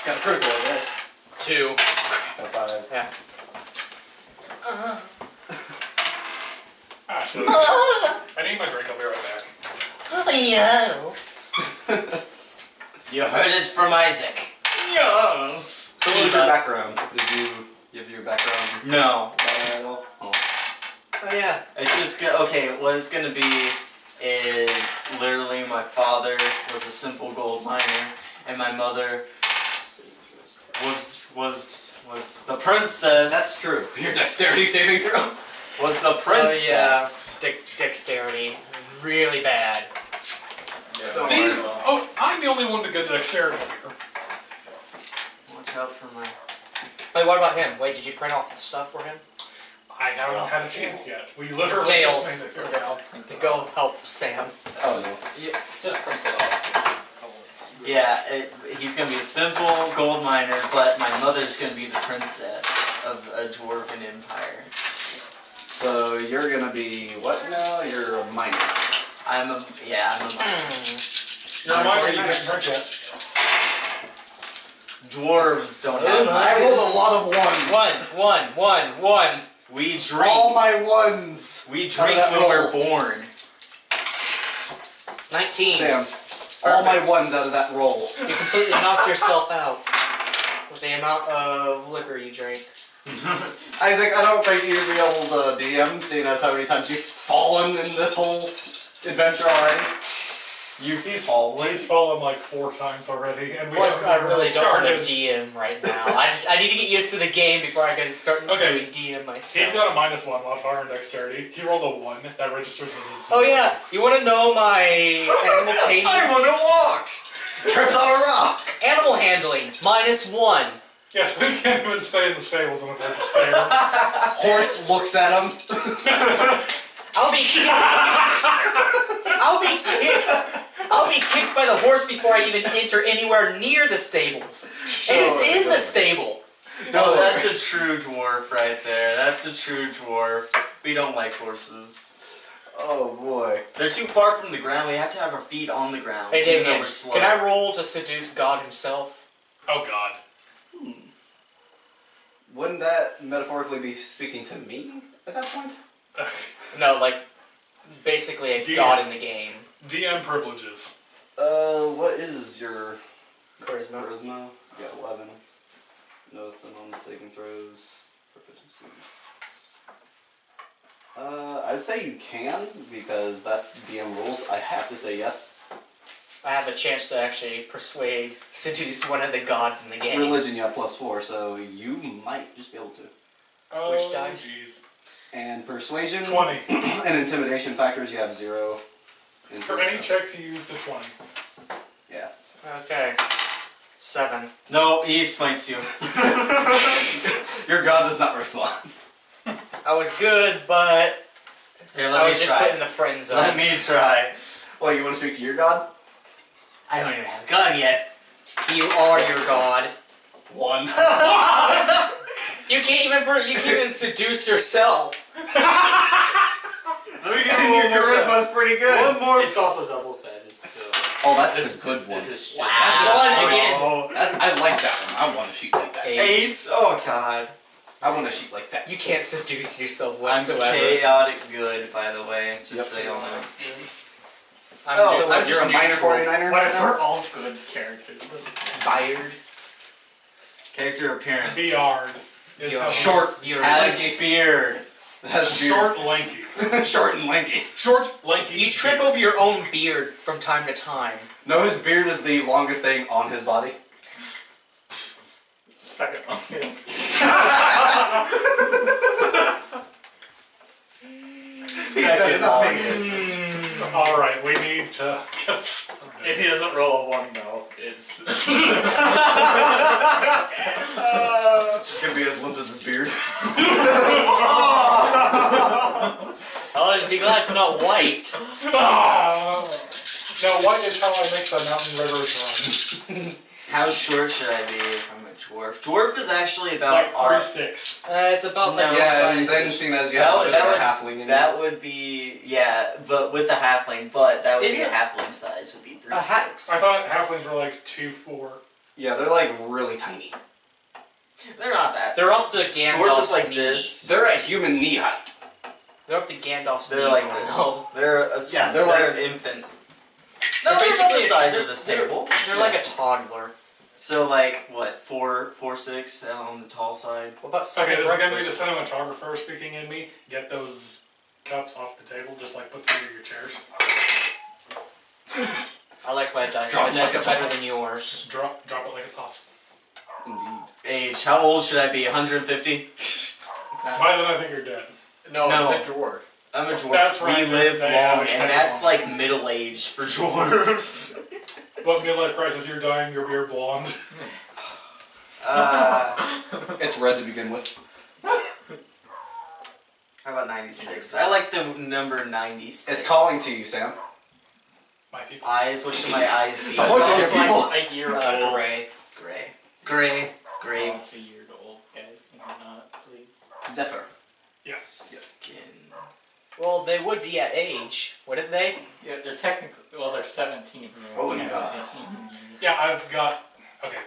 Got a critical, right? 2. Got a 5. Yeah. Ah, shit. I need my drink. I'll be right back. Yes. You heard it from Isaac. Yes. So what was your background? Did you give your background? No. At all? Oh. Oh yeah. It's just okay. What it's gonna be is literally my father was a simple gold miner, and my mother was the princess. That's true. Your dexterity saving throw was the princess. Oh yeah. Dexterity. Really bad. Yeah, These. Oh, I'm the only one to get dexterity here. Watch out for my. Wait, what about him? Wait, did you print off the stuff for him? I haven't had a chance yet. We literally Tails. just made it here. Go help Sam. Oh no. Yeah. Just print it off. Yeah, he's gonna be a simple gold miner, but my mother's gonna be the princess of a dwarven empire. So you're gonna be what now? You're a miner. I'm a miner. You're a miner, you can't print yet. Dwarves don't have I rolled a lot of ones. One. We drink. All my ones. We drink when we're born. 19. Sam. All my ones out of that roll. You completely knocked yourself out with the amount of liquor you drank. Isaac, I don't think you'd be able to DM, seeing as how many times you've fallen in this whole adventure already. He's fallen like 4 times already, and we Plus, I haven't really don't want to started. DM right now. I need to get used to the game before I can start doing DM He's myself. got a -1 modifier in dexterity. He rolled a 1 that registers as his. Oh yeah, you want to know my animal I handling? want to walk! Tripped on a rock! Animal handling, -1. Yes, we can't even stay in the stables and avoid the stairs. Horse looks at him. I'll be kicked. I'll be kicked by the horse before I even enter anywhere near the stables. And it's in the stable. No, that's a true dwarf right there. That's a true dwarf. We don't like horses. Oh boy. They're too far from the ground. We have to have our feet on the ground. Hey even though David, we're slow. can I roll to seduce God himself? Oh god. Wouldn't that metaphorically be speaking to me at that point? No, like basically a DM. god in the game. DM privileges. What is your Charisma. charisma? You got 11. Nothing on the saving throws. Proficiency. I'd say you can, because that's DM rules. I have to say yes. I have a chance to actually seduce one of the gods in the game. Religion, you have +4, so you might just be able to. Oh, Which die? jeez. And persuasion 20. and intimidation factors, you have 0. For any checks, you use the 20. Yeah. Okay. 7. No, he smites you. Your god does not respond. I was good, but Here, I let me was just try. put in the friend zone. Let me try. Well, you want to speak to your god? I don't even have a gun yet. You are your god. 1. You can't even seduce yourself. Let me get in your charisma's pretty good. One more. It's also double-sided, so... Oh, that's the good one. This is just... One again. I like that one. I want a sheet like that. 8. Oh god. I want a sheet like that. You can't seduce yourself I'm whatsoever. chaotic good, by the way. Just so y'all know. I'm just a minor 49er. We're all good characters. Fired. Character appearance. Beard. is how- Short. Has beard. Has beard. Short, lanky. Short and lanky. Short, lanky. You trip over your own beard from time to time. No, his beard is the longest thing on his body. Second longest. Second longest. Alright, we need to get started. If he doesn't roll a 1, no, it's... Just gonna be as limp as his beard. I'll just be glad it's not white. Now, what is how I make the mountain rivers run? How short should I be if I'm a dwarf? Dwarf is actually about Like our... 3'6". It's about like No. Yeah, size. and then seeing as you That have would- a that would- halfling in That would be... Yeah, but with the halfling. But that would Is be it- a halfling size would be 3'6". I thought halflings were like 2'4". Yeah, they're like really tiny. They're not that. They're up to Dwarf Gandalf's is like knee. this. They're at human knee height. They're up to Gandalf's knee. They're like for this. us. They're a Yeah, they're like- an infant. No, They're they're about the basically- size they're- of this table. They're like a toddler. So like what, 4'6" on the tall side. What about Okay, second this is gonna be the breakfast? cinematographer speaking in me. Get those cups off the table, just like put them under your chairs. I like my dice. Drop My dice like are a better hot. than yours. Drop it like it's hot. Indeed. Age, how old should I be? 150? By then I think you're dead. No, No. it's a dwarf. I'm a dwarf. That's right, We live they long, always and take that's long. like middle age for dwarves. But midlife crisis, you're dying, your beard blonde. It's red to begin with. How about 96? I like the number 96. It's calling to you, Sam. My people. Eyes, what should my eyes be? The voice of your It's like people. a year old. Gray. Gray. Gray. Gray. Oh, it's a year old, guys. Can you not, please? Zephyr. Yes. Skin. Well, they would be at age, wouldn't they? Yeah, they're technically, well, they're 17. Oh, Yeah, God. 17 years. Yeah, I've got. Okay,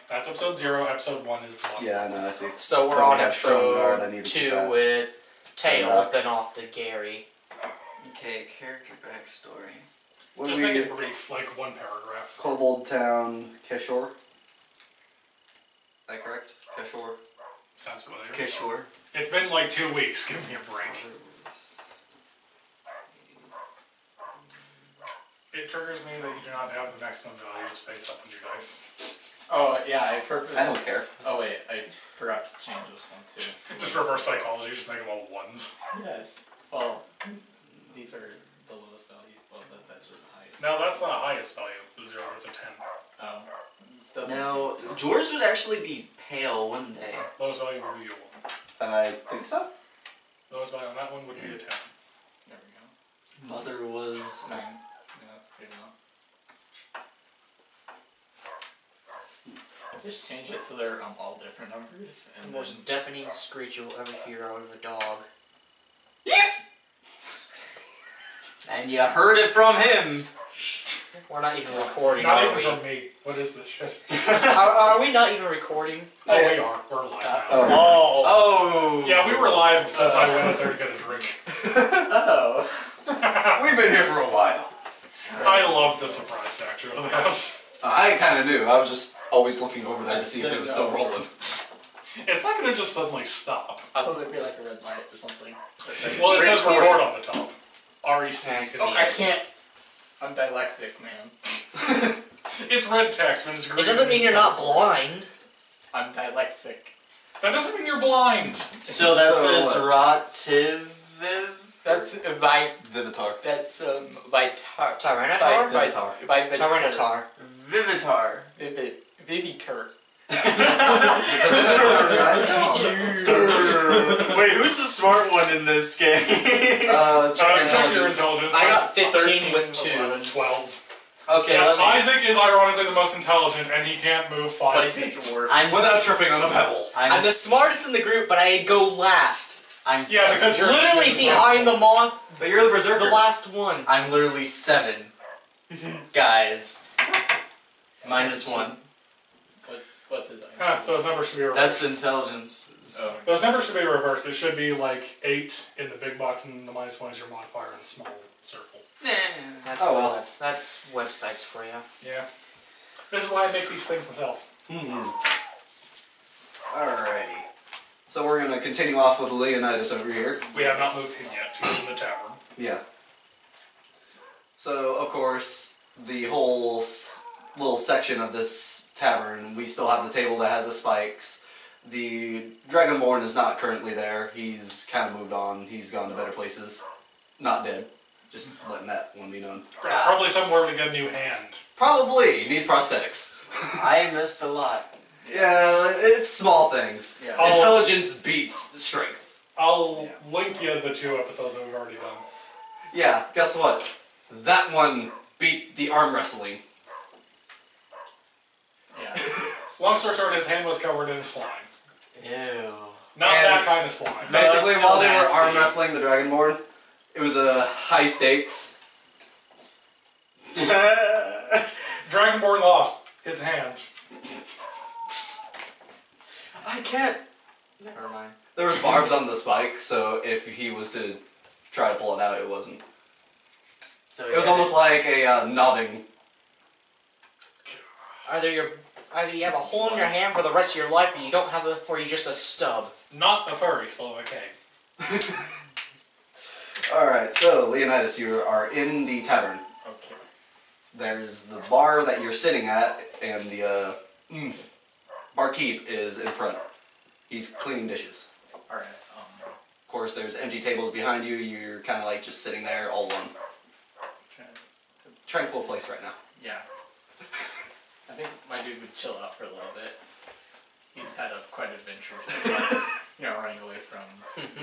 that's episode 0. Episode 1 is the one. Yeah, I know, I see. So we're Then we on have Strong Guard, I episode need to keep 2 that. with Tails, back. then off to Gary. Okay, character backstory. What Just do make we it brief, like one paragraph. Kobold Town, Kishore. That correct? Kishore. Sounds familiar. Kishore. It's been like 2 weeks. Give me a break. It triggers me that you do not have the maximum value of space up on your dice. Oh, yeah, I purposely. I don't care. Oh, wait, I forgot to change this one, too. Just reverse psychology, just make them all ones. Yes. Well, these are the lowest value. Well, that's actually the highest. No, that's not the highest value. The 0, that's a 10. Oh. Doesn't Now, make sense. dwarves would actually be pale, wouldn't they? Lowest value would be a 1. I think so. Lowest value on that one would be a 10. There we go. Mother was... 9. Yeah, pretty well. Just change it so they're all different numbers. The And most deafening screech you'll ever hear out of a dog. And you heard it from him! We're not even recording, Not are even we? from me. What is this shit? Are we not even recording? Oh, we are. We're live now. Oh. Oh! Yeah, we were live since I went up there to get a drink. oh. We've been here for a while. I love the surprise factor of that. I kind of knew. I was just always looking over there to see if it was still rolling. It's not gonna just suddenly stop. I thought there'd be like a red light or something. Well, it says Recording. record on the top. REC. Nice. Oh, I can't. I'm dyslexic, man. It's red text, but it's green. It doesn't mean you're not blind. I'm dyslexic. That doesn't mean you're blind. So that So, says Rotiviv? That's by. Vivitar. That's by Tyranitar? Vivitar. by Tyranitar. Vivitar. Vivitar. Wait, who's the smart one in this game? Check your intelligence. I got 15 13 with and 2. 11. 12. Okay, Yeah, let me... Isaac is ironically the most intelligent, and he can't move 5 But he's feet. a dwarf. I'm Without tripping on a pebble. I'm the smartest in the group, but I go last. I'm Yeah, seven. because you're Literally behind the moth, But you're the berserker. the last one. I'm literally 7. Guys. -1. What's his Huh, those numbers should be reversed. That's intelligence. Oh. Those numbers should be reversed. It should be like 8 in the big box, and the -1 is your modifier in the small circle. That's Oh, well. That's websites for you. Yeah. This is why I make these things myself. Alrighty. So we're gonna continue off with Leonidas over here. We have not moved him yet. He's in the tavern. Yeah. So, of course, the whole little section of this tavern, we still have the table that has the spikes. The Dragonborn is not currently there. He's kind of moved on. He's gone to better places. Not dead. Just letting that one be known. Probably somewhere to get a new hand. Probably. He needs prosthetics. I missed a lot. Yeah, it's small things. Yeah. Oh. Intelligence beats strength. I'll link you the 2 episodes that we've already done. Yeah, guess what? That one beat the arm wrestling. Yeah. Long story short, his hand was covered in slime. Ew. Not And- that kind of slime. No, Basically, that's still while they were nasty. arm wrestling the Dragonborn, it was a high stakes. Dragonborn lost his hand. I can't. Never mind. There was barbs on the spike, so if he was to try to pull it out, it wasn't. So It was almost like a nodding. Either you have a hole in your hand for the rest of your life, or you don't have or you're just a stub. Not a furry, spelled with a K. Alright, so Leonidas, you are in the tavern. Okay. There's the bar that you're sitting at, and the barkeep is in front. He's cleaning dishes. Alright, Of course, there's empty tables behind you. You're kind of like just sitting there all alone. trying to, Tranquil place right now. yeah. I think my dude would chill out for a little bit. He's had quite an adventure, so, running away from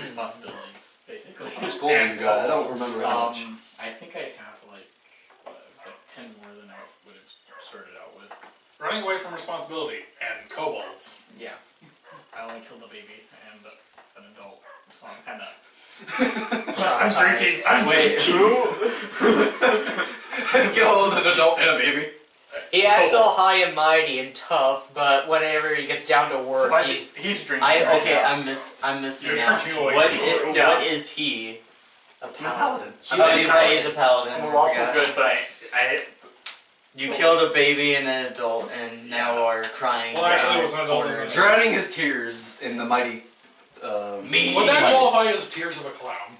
responsibilities, basically. How much gold do you got? I don't remember how much. I think I have like 10 more than I would have started out with. Running away from responsibility and kobolds. Yeah. I only killed a baby and an adult, so I'm kind of. I'm drinking. Wait, who? Killed an adult and a baby. He acts all high and mighty and tough, but whenever he gets down to work, So he's he's drinking. I'm missing You're out. drinking away What, from what Yeah. is he? a I'm a paladin. He's a paladin. I'm lawful Yeah. good, but I You killed a baby and an adult, and now are crying. Well, actually, it around was an adult corner. and an Drowning his tears in the mighty. Me. Would that mighty. qualify as tears of a clown?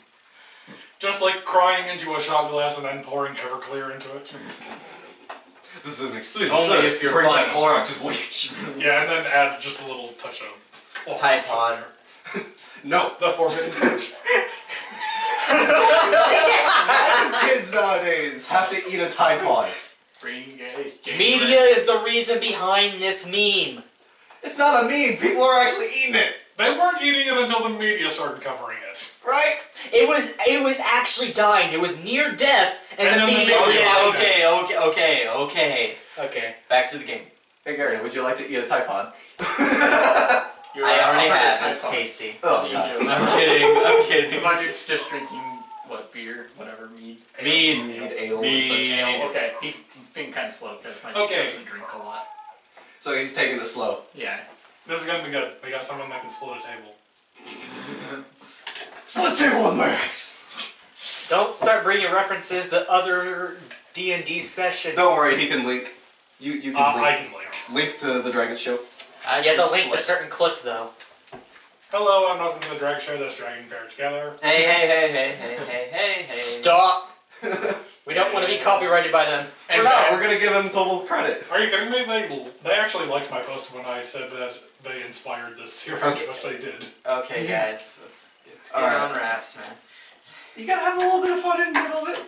Just like crying into a shot glass and then pouring Everclear into it? This is an extreme. Only thirst. if you're Brings that funny. Clorox bleach. Yeah, and then add just a little touch of Clorox Tide in Pod. there. No. The forbidden fruit. Kids nowadays have to eat a Tide Pod. bring guys. media is the reason behind this meme. It's not a meme. People are actually eating it, They weren't eating it until the media started covering it. right? It was actually dying. It was near death, and And the then the media. media- Okay. Back to the game. Hey Gary, would you like to eat a Tide Pod? I already have. It's tasty. Oh, You God. do. I'm kidding. I'm So kidding. my dude's just drinking what beer, whatever mead. Mead. Mead, ale, Mead. and such. Ale. Okay, he's being kind of slow because my dude Okay. doesn't drink a lot. So he's taking it slow. Yeah. This is gonna be good. We got someone that can split a table. Split table with my axe. Don't start bringing references to other D&D sessions. Don't worry, he can link. You can I link. can link. Link to the Dragon Show. I You have to just link a split. certain clip, though. Hello, I'm welcome to the drag show that's dragging fair together. Hey. Stop! We don't want to be copyrighted by them. We're not. We're gonna give him total credit. Are you kidding me? They actually liked my post when I said that they inspired this series, Okay. which they did. Okay, guys. Let's get Alright. on wraps, man. You gotta have a little bit of fun in the middle of it.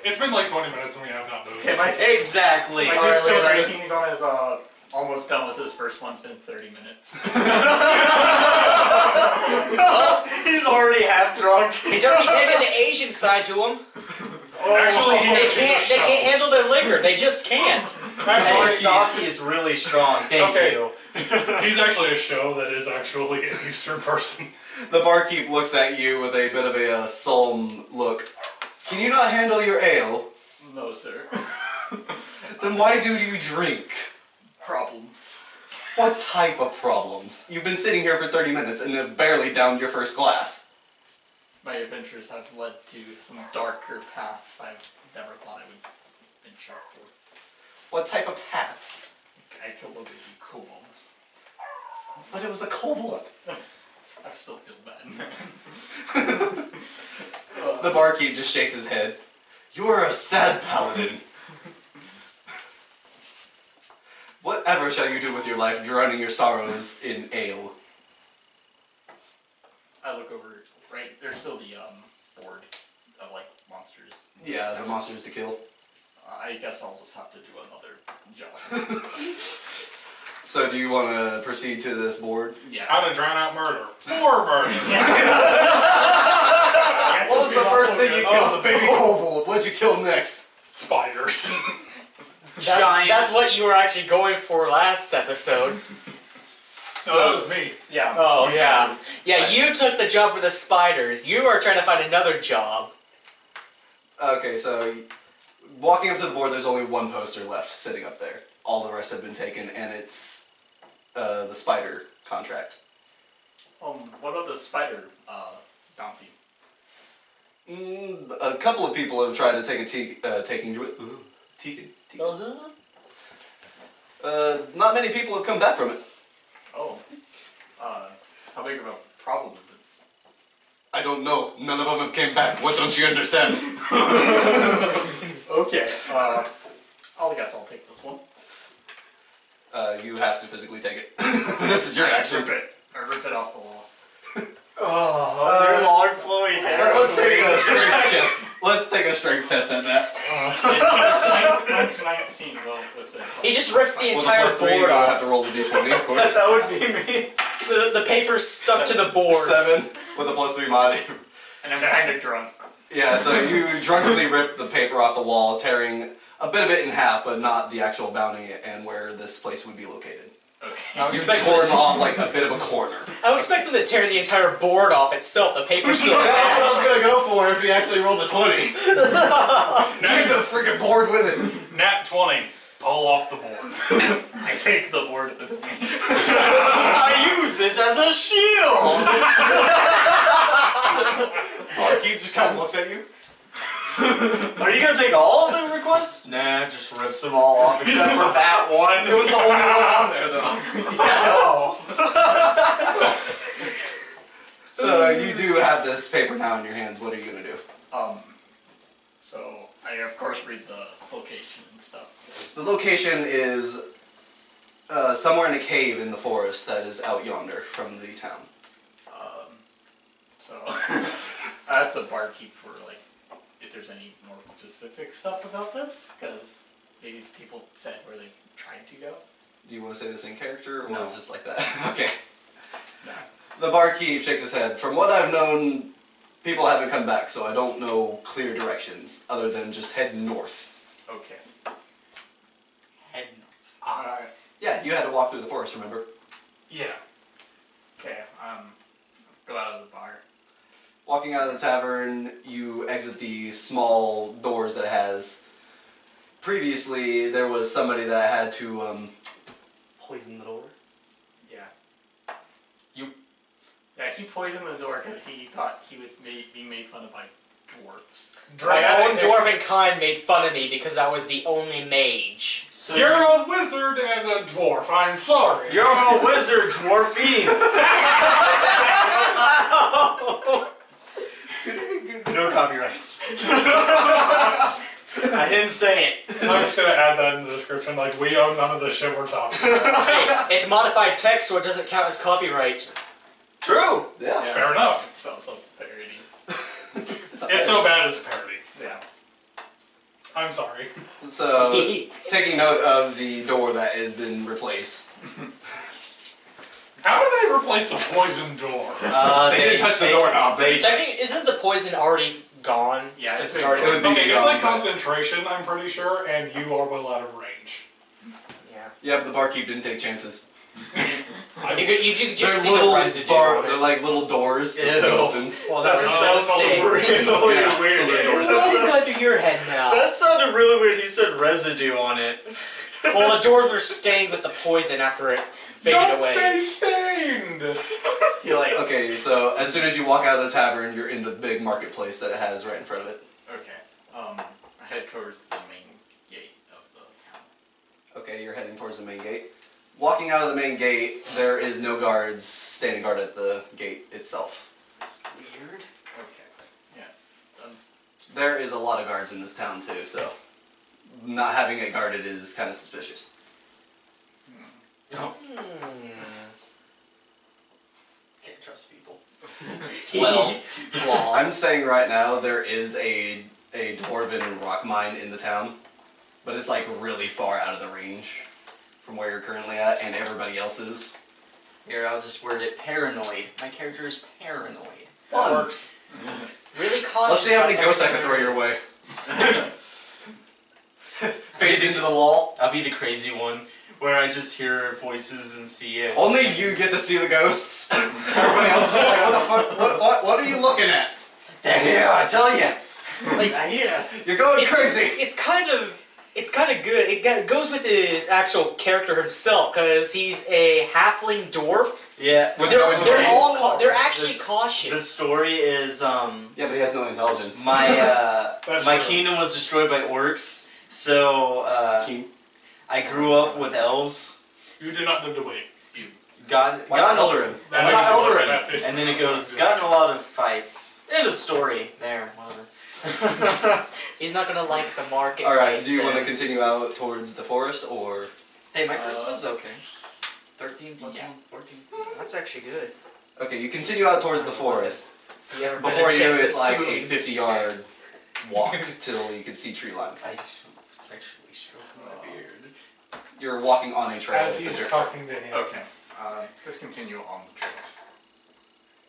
It's been like 20 minutes and we have not moved. Okay, my Exactly. dude's Alright, still Leonidas. drinking. He's on his almost done with his first one. It's been 30 minutes. He's already half drunk. He's already taken the Asian side to him. Actually, he They is can't. They can't handle their liquor. They just can't. Hey, Actually, Saki is really strong. Thank Okay. you. he's actually a show that is actually an Eastern person. The barkeep looks at you with a bit of a solemn look. Can you not handle your ale? No, sir. Then why do you drink? Problems. What type of problems? You've been sitting here for 30 minutes and have barely downed your first glass. My adventures have led to some darker paths I've never thought I would venture for. What type of paths? I killed a baby kobold. But it was a kobold. I still feel bad. The barkeep just shakes his head. You are a sad paladin. Whatever shall you do with your life, drowning your sorrows in ale? I look over, right, there's still the board of like monsters. Yeah, the monsters to kill. I guess I'll just have to do another job. So do you want to proceed to this board? Yeah. How to drown out murder. More murder. What was the first thing you killed? The baby kobold. What'd you kill next? Spiders. Giant. That's what you were actually going for last episode. No, that was me. Yeah. Oh, yeah. Yeah, you took the job for the spiders. You are trying to find another job. Okay, so walking up to the board, there's only one poster left sitting up there. all the rest have been taken, and it's the spider contract. What about the spider bounty? A couple of people have tried to take taking to it. Tegan. Not many people have come back from it. Oh. How big of a problem is it? I don't know. None of them have came back. What don't you understand? Okay. I guess I'll take this one. You have to physically take it. This is your action. I rip it off the wall. Their long flowing hair. Let's take a strength test. Let's take a strength test at that. It's 19 well with it. He just rips the With a entire +3, you board have off. to roll the d20, of course. That would be me. The paper's stuck to the board. 7 with a +3 mod. And I'm kind of drunk. Yeah, so you drunkenly rip the paper off the wall, tearing a bit of it in half, but not the actual bounty and where this place would be located. Okay. I would You expect torn them to- off like a bit of a corner. I would expect them to tear the entire board off itself. The paper's still That's what I was attached. gonna go for if he actually rolled a 20. Take the freaking board with it. Nat 20. Pull off the board. I take the board with me. I use it as a shield. Barkeep just kind of looks at you. Are you gonna take all of the requests? Nah, just rips them all off except for that one. It was the only one on there though. So you do have this paper now in your hands. What are you gonna do? So I of course read the location and stuff. The location is somewhere in a cave in the forest that is out yonder from the town. So I asked the barkeep for like if there's any more specific stuff about this, because maybe people said where they tried to go. Do you want to say this in character or No. just like that? Okay. No. The barkeep shakes his head. From what I've known, people haven't come back, so I don't know clear directions other than just head north. Okay. Head Alright. Yeah, you had to walk through the forest, remember? Yeah. Okay. Go out of the bar. Walking out of the tavern, you exit the small doors that it has. Previously, there was somebody that had to poison the door. Yeah. You- Yeah, he poisoned the door because he thought he was being made fun of by dwarves. My own dwarven kind made fun of me because I was the only mage. So You're a wizard and a dwarf. I'm sorry. You're a wizard, dwarfy. No copyrights. I didn't say it. I'm just gonna add that in the description. Like, we own none of the shit we're talking about. Hey, it's modified text, so it doesn't count as copyright. True. Yeah. Fair enough. So parody. It's so bad it's a parody. Yeah. I'm sorry. So, taking note of the door that has been replaced. How do they replace a poison door? They didn't touch the doorknob. They Technically, isn't the poison already gone? Yeah, since it's it's already. it would be Okay, it's like beyond, concentration, I'm pretty sure, and you are well out of range. Yeah. Yeah, but the barkeep didn't take chances. You could just They're see little the residue on it. they're like little doors that still opens. Well, that Just just sounds so really sick. Yeah, weird. so the doors. What is going through your head now? That sounded really weird. He said residue on it. Well, the doors were stained with the poison after it faded Don't away. say stained! He like. Okay, so as soon as you walk out of the tavern, you're in the big marketplace that it has right in front of it. Okay. I head towards the main gate of the town. Okay, you're heading towards the main gate. Walking out of the main gate, there is no guards standing guard at the gate itself. That's weird. Okay. Yeah. There is a lot of guards in this town too, so not having it guarded is kind of suspicious. Can't trust people. Well, I'm saying right now there is a dwarven rock mine in the town, but it's like really far out of the range from where you're currently at, and everybody else is. Here, I'll just word it paranoid. My character is paranoid. Fun. Works. Really cautious. Let's see how many about ghosts I can everything. throw your way. Fades into the wall. I'll be the crazy one where I just hear voices and see it. Only you get to see the ghosts. Everybody else is just like, what the fuck? What are you looking at? They're here, I tell you. Like, Yeah. You're going crazy. It's kind of It's kind of good. It goes with his actual character himself, because he's a halfling dwarf. Yeah. They're actually cautious. The story is Yeah, but he has no intelligence. my kingdom was destroyed by orcs, so I grew up with elves. You do not need to wait. Got Eldarin? And then it goes, got in a lot of fights. And a story there, whatever. He's not gonna like the market. Alright, do you want to continue out towards the forest, or... Hey, my Christmas okay. 13 plus 1, 14. That's actually good. Okay, you continue out towards the forest. You ever Before been you, to it's like Zoo? a 50-yard walk till you can see tree line. I just sexually stroked my beard. You're walking on a trail. As It's a he's dirt talking to him. Okay. Just continue on the trail.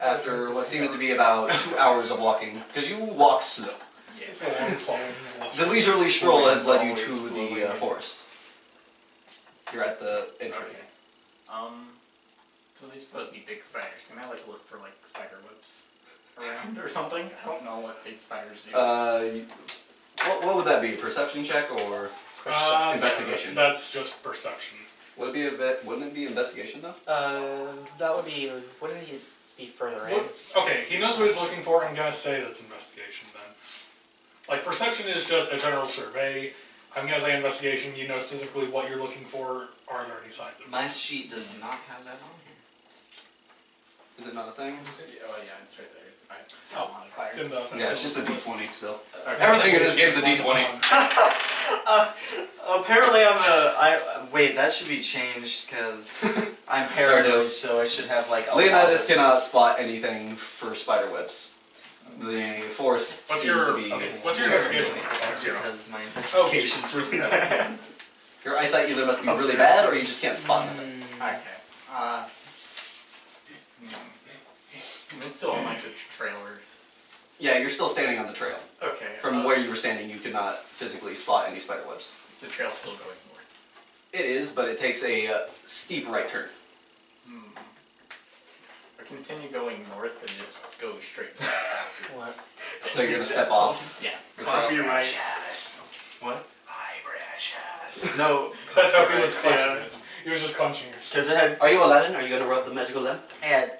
After what seems to be about 2 hours of walking, because you walk slow. It's a long flowing walk. The leisurely stroll has led you to the forest. You're at the entry. Okay. So these supposed to be big spiders. Can I like look for like spider webs around or something? I don't know what big spiders do. What would that be? Perception check or investigation? That's just perception. Would it be a bit? Wouldn't it be investigation though? That would be. Wouldn't he be further in? Okay, he knows what he's looking for. I'm gonna say that's investigation then. Like perception is just a general survey. I'm gonna say investigation. You know specifically what you're looking for. Are there any signs of it? My sheet does not have that on here. Is it not a thing? Oh yeah, it's right there. It's Oh, not modifier. It's in the. Yeah, it's just a D20 still. Okay. Everything in this game is a D20. Apparently wait, that should be changed, because I'm paranoid, so I should have like a Leonidas cannot spot anything for spider webs. The forest What's seems your to be... what's your investigation? That's because my investigation's really bad. Your eyesight either must be really bad or you just can't spot nothing. Okay. It's still on like the trailer. Yeah, you're still standing on the trail. Okay. From where you were standing, you could not physically spot any spider webs. Is the trail still going north? It is, but it takes a steep right turn. I continue going north and just go straight back. What? So you're gonna step off. Yeah. the trail. Copyrights. What? Hi, precious. No. That's how he was Yeah. clenching it. He was just clenching it. Because it had. Are you Aladdin? Are you gonna rub the magical lamp? Had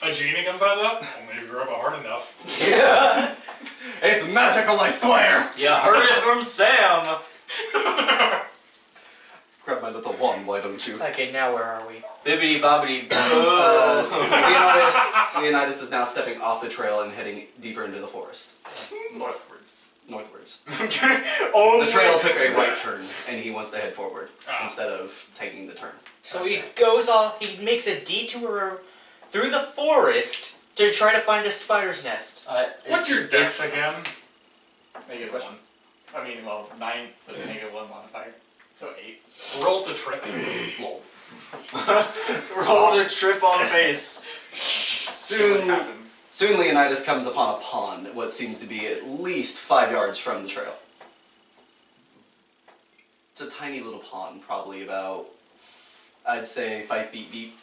A genie comes out of that? Well, maybe rub it hard enough. Yeah. It's magical, I swear! You heard it from Sam. Grab my little wand, why don't you? Okay, now where are we? Bibbidi bobbidi. Leonidas is now stepping off the trail and heading deeper into the forest. Northwards. Northwards. Oh, The trail took a right turn, and he wants to head forward Ah. instead of taking the turn. So he goes off. He makes a detour through the forest to try to find a spider's nest. What's your dex again? -1. I mean, well, 9 with a -1 modifier. So 8. Roll to trip. Lol. Roll the trip on face. Soon Leonidas comes upon a pond, what seems to be at least 5 yards from the trail. It's a tiny little pond, probably about, I'd say, 5 feet deep.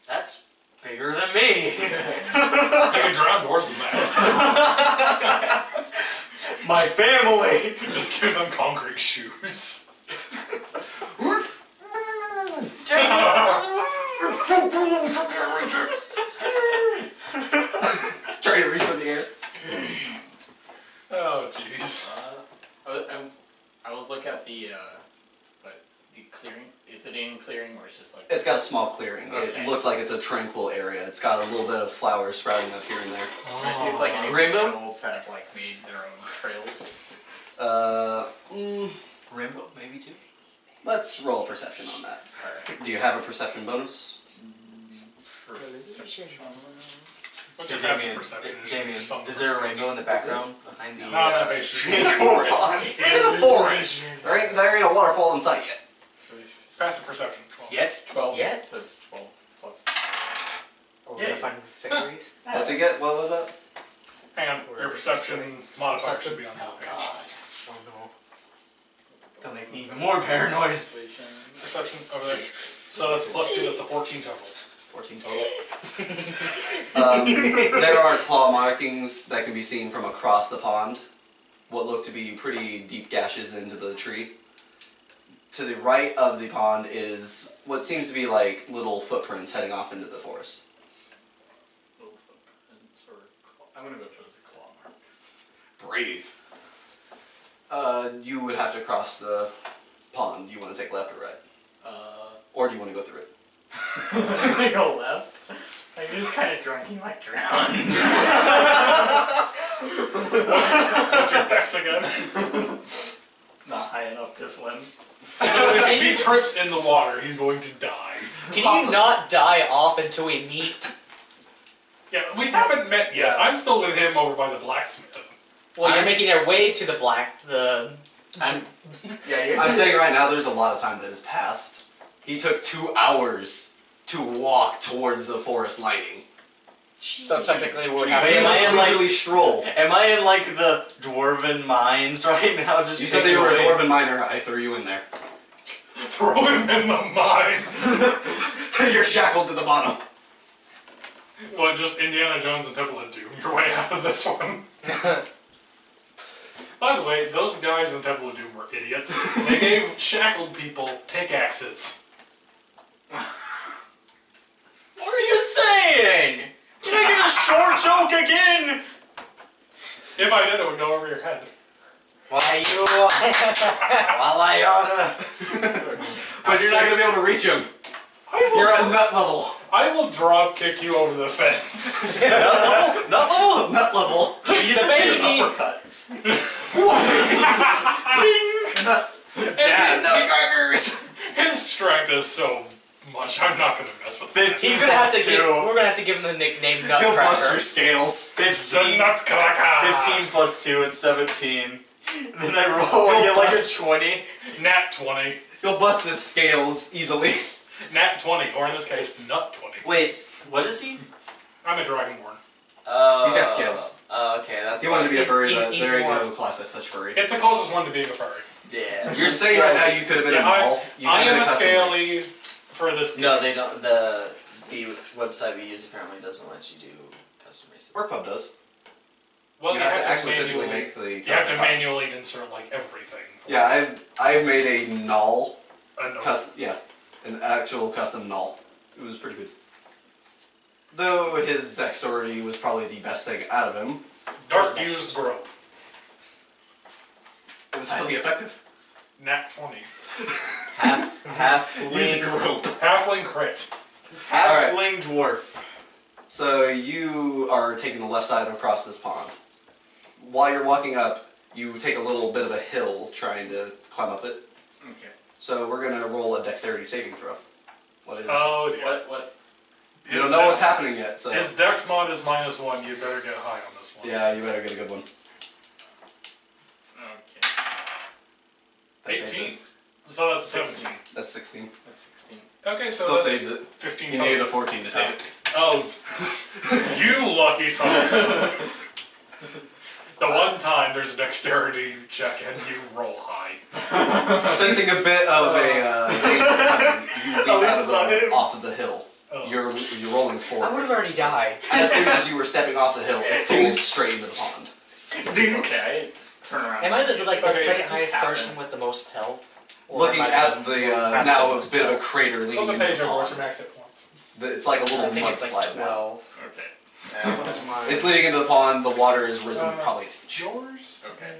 That's bigger than me. You can drown dwarves in that. My family. Just give them concrete shoes. Trying to reach for the air. Oh, jeez. I would look at the clearing. Is it in clearing or it's just like? It's got a small clearing. Okay. It looks like it's a tranquil area. It's got a little bit of flowers sprouting up here and there. Can I see if like any Rainbow? animals have like made their own trails? Rainbow, maybe too. Let's roll a perception on that. Alright. Do you have a perception bonus? What's your passive perception? Damien, Just something is there a rainbow in the background behind the? No, not face. It's in a forest. There ain't a waterfall in sight yet. Passive perception. 12. Yet? 12. Yet? So it's 12 plus. Or we're gonna find fairies. What's it get? What was that? Hang on, your perception modifier should be on that page. Oh no. They'll make me even more paranoid. Perception over there. So that's +2, that's a 14 total. 14 total. There are claw markings that can be seen from across the pond. what look to be pretty deep gashes into the tree. To the right of the pond is what seems to be like little footprints heading off into the forest. Little footprints or I'm gonna go towards the claw marks. Brave. You would have to cross the pond. Do you want to take left or right? Or do you want to go through it? I'm gonna go left. I'm just kind of drunk, he might drown. What's your dex again? Not high enough to swim. So if he trips in the water, he's going to die. Can you not die off until we meet? Yeah, we haven't met yet. I'm still with him over by the blacksmith. Well, you're making your way to the I'm. Yeah, you're. I'm saying right now there's a lot of time that has passed. He took 2 hours to walk towards the forest lighting. So technically, we're He Am I in, like- literally stroll. Am I in like the dwarven mines right now? Just You said they picking were a away? dwarven miner, I threw you in there. Throw him in the mine. You're shackled to the bottom. Well, just Indiana Jones and Temple of Doom. Your way out of this one. By the way, those guys in Temple of Doom were idiots. They gave shackled people pickaxes. What are you saying? You're making a short joke again. If I did, it would go over your head. Why you? While I oughta. But you're not going to be able to reach him. You're at nut level. I will drop kick you over the fence. Not level. Nut level. He's a baby. Uppercuts. And Nutcrackers! his strength is so much. I'm not going to mess with him. He's gonna have to give. We're gonna have to give him the nickname He'll bust your Nutcracker. scales. The 15. Nutcracker. 15 plus 2 is 17. Then I roll and get like a 20. Nat 20. You'll bust his scales easily. Nat 20, or in this case, Nut 20. Wait, what is he? I'm a Dragonborn. He's got scales. Okay, that's. He wanted to be a furry, He's- but he's there ain't more- no class as such furry. It's the closest one to being a furry. Yeah. You're saying right now you could have been Yeah, a mall. You I could have am been a custom scaly race. for this game. No, they don't. The website we use apparently doesn't let you do custom races. Workpub does. Well, you have to actually physically make the You have to custom class. manually insert like everything. Yeah, I've made a null I know. an actual custom null. It was pretty good. Though his dexterity was probably the best thing out of him. Dark used grope. It was highly effective. Nat 20. Use Halfling grope. Halfling crit. halfling dwarf. So you are taking the left side across this pond. While you're walking up, you take a little bit of a hill trying to climb up it. Okay. So we're gonna roll a dexterity saving throw. What is? Oh dear. What? You don't know what's happening yet, so His dex mod is -1. You better get high on this one. yeah, you better get a good one. Okay. That saves 18. it. So that's 17. That's 16. That's 16. Okay, so Still that's saves it. 15 You needed a total. 14 to save it. Oh, you lucky son. The one time there's a dexterity check and you roll high. Sensing a bit of a danger coming, you leap Oh, this is on him? off of the hill. Oh. You're rolling I would forward. have already died. As soon as you were stepping off the hill, it falls straight into the pond. Okay. Turn around. Am I the Okay, second what highest just person with the most health? Or Looking am I at the now a bit of a crater Flip leading the into page the over, what's your pond. max hit points? It's like a I little think it's like mudslide now. 12. Okay. Yeah, what's mine? It's leading into the pond. The water has risen probably. Yours? Okay.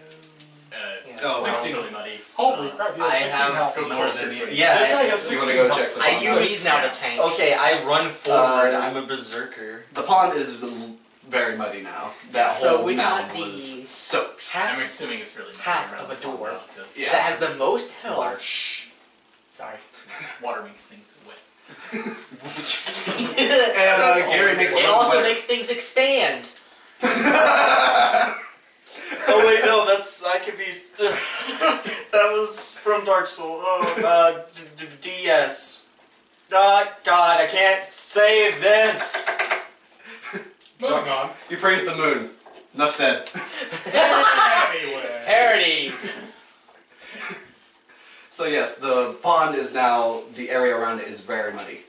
Yeah. Oh, 16 really muddy. Holy crap, you have I 16 have health. Go more closer than to you. it. This Yeah. guy has 16 You want to go health. check the I pond? so he's now the tank. Okay, I run forward. I'm a berserker. The pond is very muddy now. That So whole we got mound the was soaked. I'm half assuming it's really muddy half around of a the pond door. now, 'cause Yeah. that has the most health. Water. Shh. Sorry. Water makes things wet. And Gary makes It one also wetter. makes things expand. Oh wait, no, that's I could be. That was from Dark Souls. Oh, DS. God, I can't save this. Moving on. You praised the moon. Enough said. Anyway. Parodies. So yes, the pond is now, the area around it is very muddy.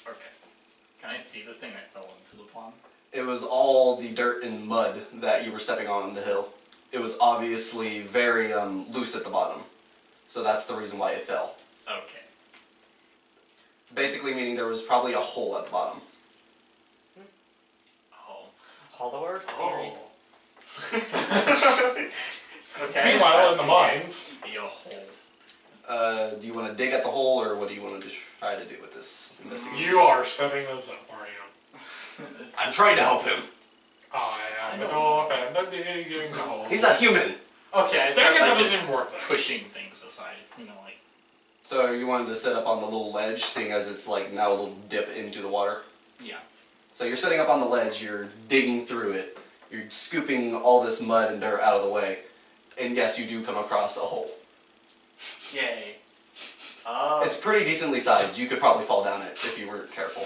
Okay. Can I see the thing I fell into the pond? It was all the dirt and mud that you were stepping on the hill. it was obviously very loose at the bottom. So that's the reason why it fell. Okay. Basically meaning there was probably a hole at the bottom. Oh. Hollow Earth theory. Okay. Meanwhile, in the mines, Be a hole. Do you want to dig at the hole, or what do you want to try to do with this investigation? you are setting this up, are you? I'm trying to help him. I am an orphan, I'm digging the hole. He's not human. Okay, it's Dang it, not that like just doesn't work then. pushing things aside. You know, like. So you wanted to sit up on the little ledge, seeing as it's like now a little dip into the water? Yeah. So you're sitting up on the ledge, you're digging through it, you're scooping all this mud and dirt out of the way, and yes, you do come across a hole. Yay. It's pretty decently sized, you could probably fall down it if you weren't careful.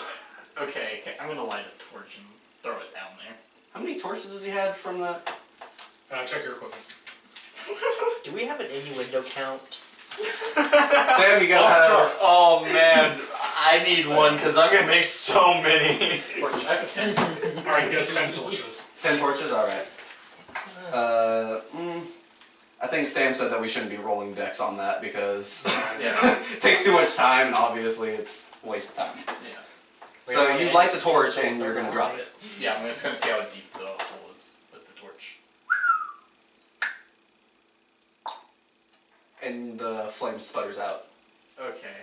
Okay, I'm gonna light a torch and throw it down there. How many torches has he had from that? Check your equipment. Do we have an innuendo count? Sam, you gotta have... Oh man, I need one because I'm gonna make so many. Or check it. Alright, he has 10 torches. 10 torches? Alright. I think Sam said that we shouldn't be rolling decks on that because Yeah. it takes too much time and obviously it's a waste of time. Yeah. So you light the torch and you're gonna drop it. Yeah, I'm just gonna see how deep the hole is with the torch. And the flame sputters out. Okay.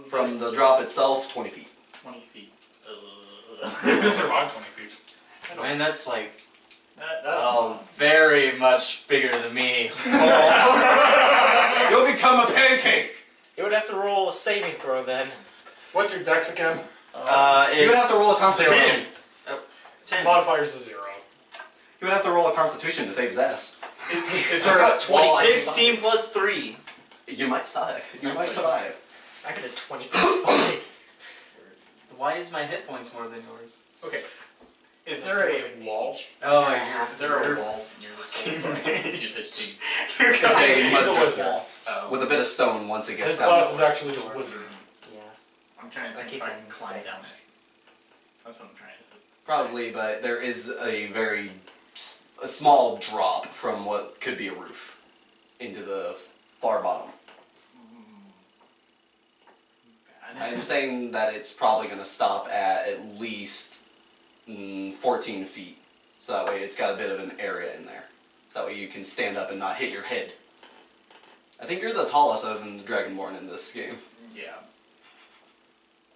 From the drop itself, 20 feet. 20 feet. You can survive 20 feet. Man, that's like That's very much bigger than me. You'll become a pancake! You would have to roll a saving throw then. What's your dex again? You would have to roll a constitution. 10. Modifier's a 0. You would have to roll a constitution to save his ass. Is there a 20? 16 plus 3. You might survive. You might survive. I got a 20 plus 5. Why is my hit points more than yours? Okay. Is there a wall? Oh, Is there a wall near the skull? Sorry. Usage team. It's a mud brick wizard. wall with a bit of stone once it gets His down. class is actually a wizard. Yeah. I'm trying to I think keep if I on can climb saying. down it. That's what I'm trying to do. Probably, but there is a very a small drop from what could be a roof into the far bottom. I'm saying that it's probably going to stop at least 14 feet. So that way it's got a bit of an area in there. So that way you can stand up and not hit your head. I think you're the tallest other than the Dragonborn in this game. Yeah.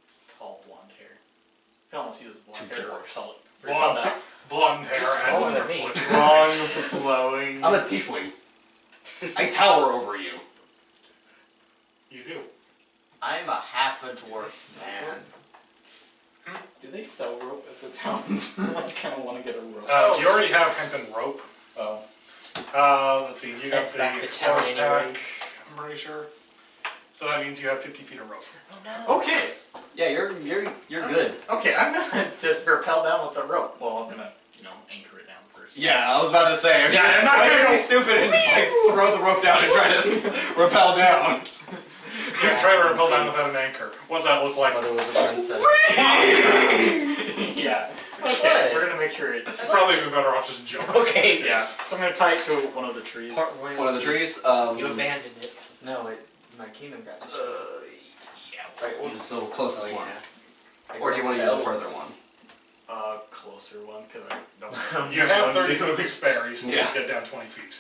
It's tall blonde hair. I can almost use blonde Two hair or dwarfs. call it. Blonde, blonde hair Just and smaller than me. underfoot. Long, flowing. I'm a tiefling. I tower over you. You do. I'm a half a dwarf, man. Do they sell rope at the towns? I kind of want to get a rope. You already have hemp and rope. Oh. Let's see, you got That's the back to explorers town pack, anyways. I'm pretty sure. So that means you have 50 feet of rope. Oh no. Okay. Yeah, you're good. Okay, I'm gonna just rappel down with the rope. Well, I'm gonna, anchor it down first. Yeah, I was about to say. Yeah, I'm not gonna gonna be stupid and just like throw the rope down and try to rappel down. You can try to rappel down without an anchor. What's that look like? But it was a princess. Yeah. Okay, Okay. we're gonna make sure it. You'd probably be better off just jumping. Okay. Yeah. So I'm gonna tie it to one of the trees. Part one. One of the trees. You abandoned it. No, my kingdom got destroyed. Yeah. Right, Use the closest Oh, one. yeah. Or do you want to use a further one? Closer one, because I don't. You have 30 foot to spare, you still Yeah. get down 20 feet.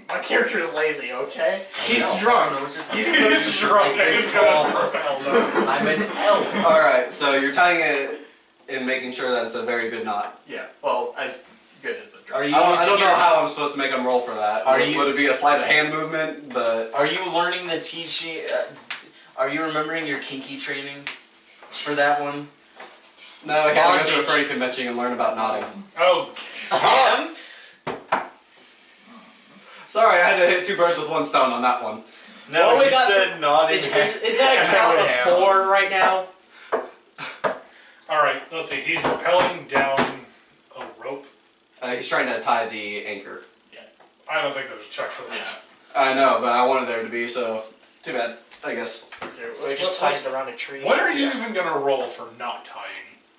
My character is lazy, okay? He's I drunk. don't know what you're talking He's drunk. Like He's this gonna tall. rappel down. I'm an elf. Alright, so you're tying it and making sure that it's a very good knot. Yeah. Well, as good as a drunk. Are I you don't using know your- how I'm supposed to make them roll for that. Are would, you- would it be a sleight of hand movement? But Are you learning the teaching? Are you remembering your kinky training for that one? no, I gotta go to a Bondage. furry convention and learn about knotting. Oh, Am? Sorry, I had to hit two birds with one stone on that one. No, Well, we you got said nodding. Is that a count of 4 right now? alright, let's see. He's rappelling down a rope. He's trying to tie the anchor. I don't think there's a check for this. I know, but I wanted there to be, so too bad, I guess. So he just ties it around a tree. What are you even gonna roll for not tying?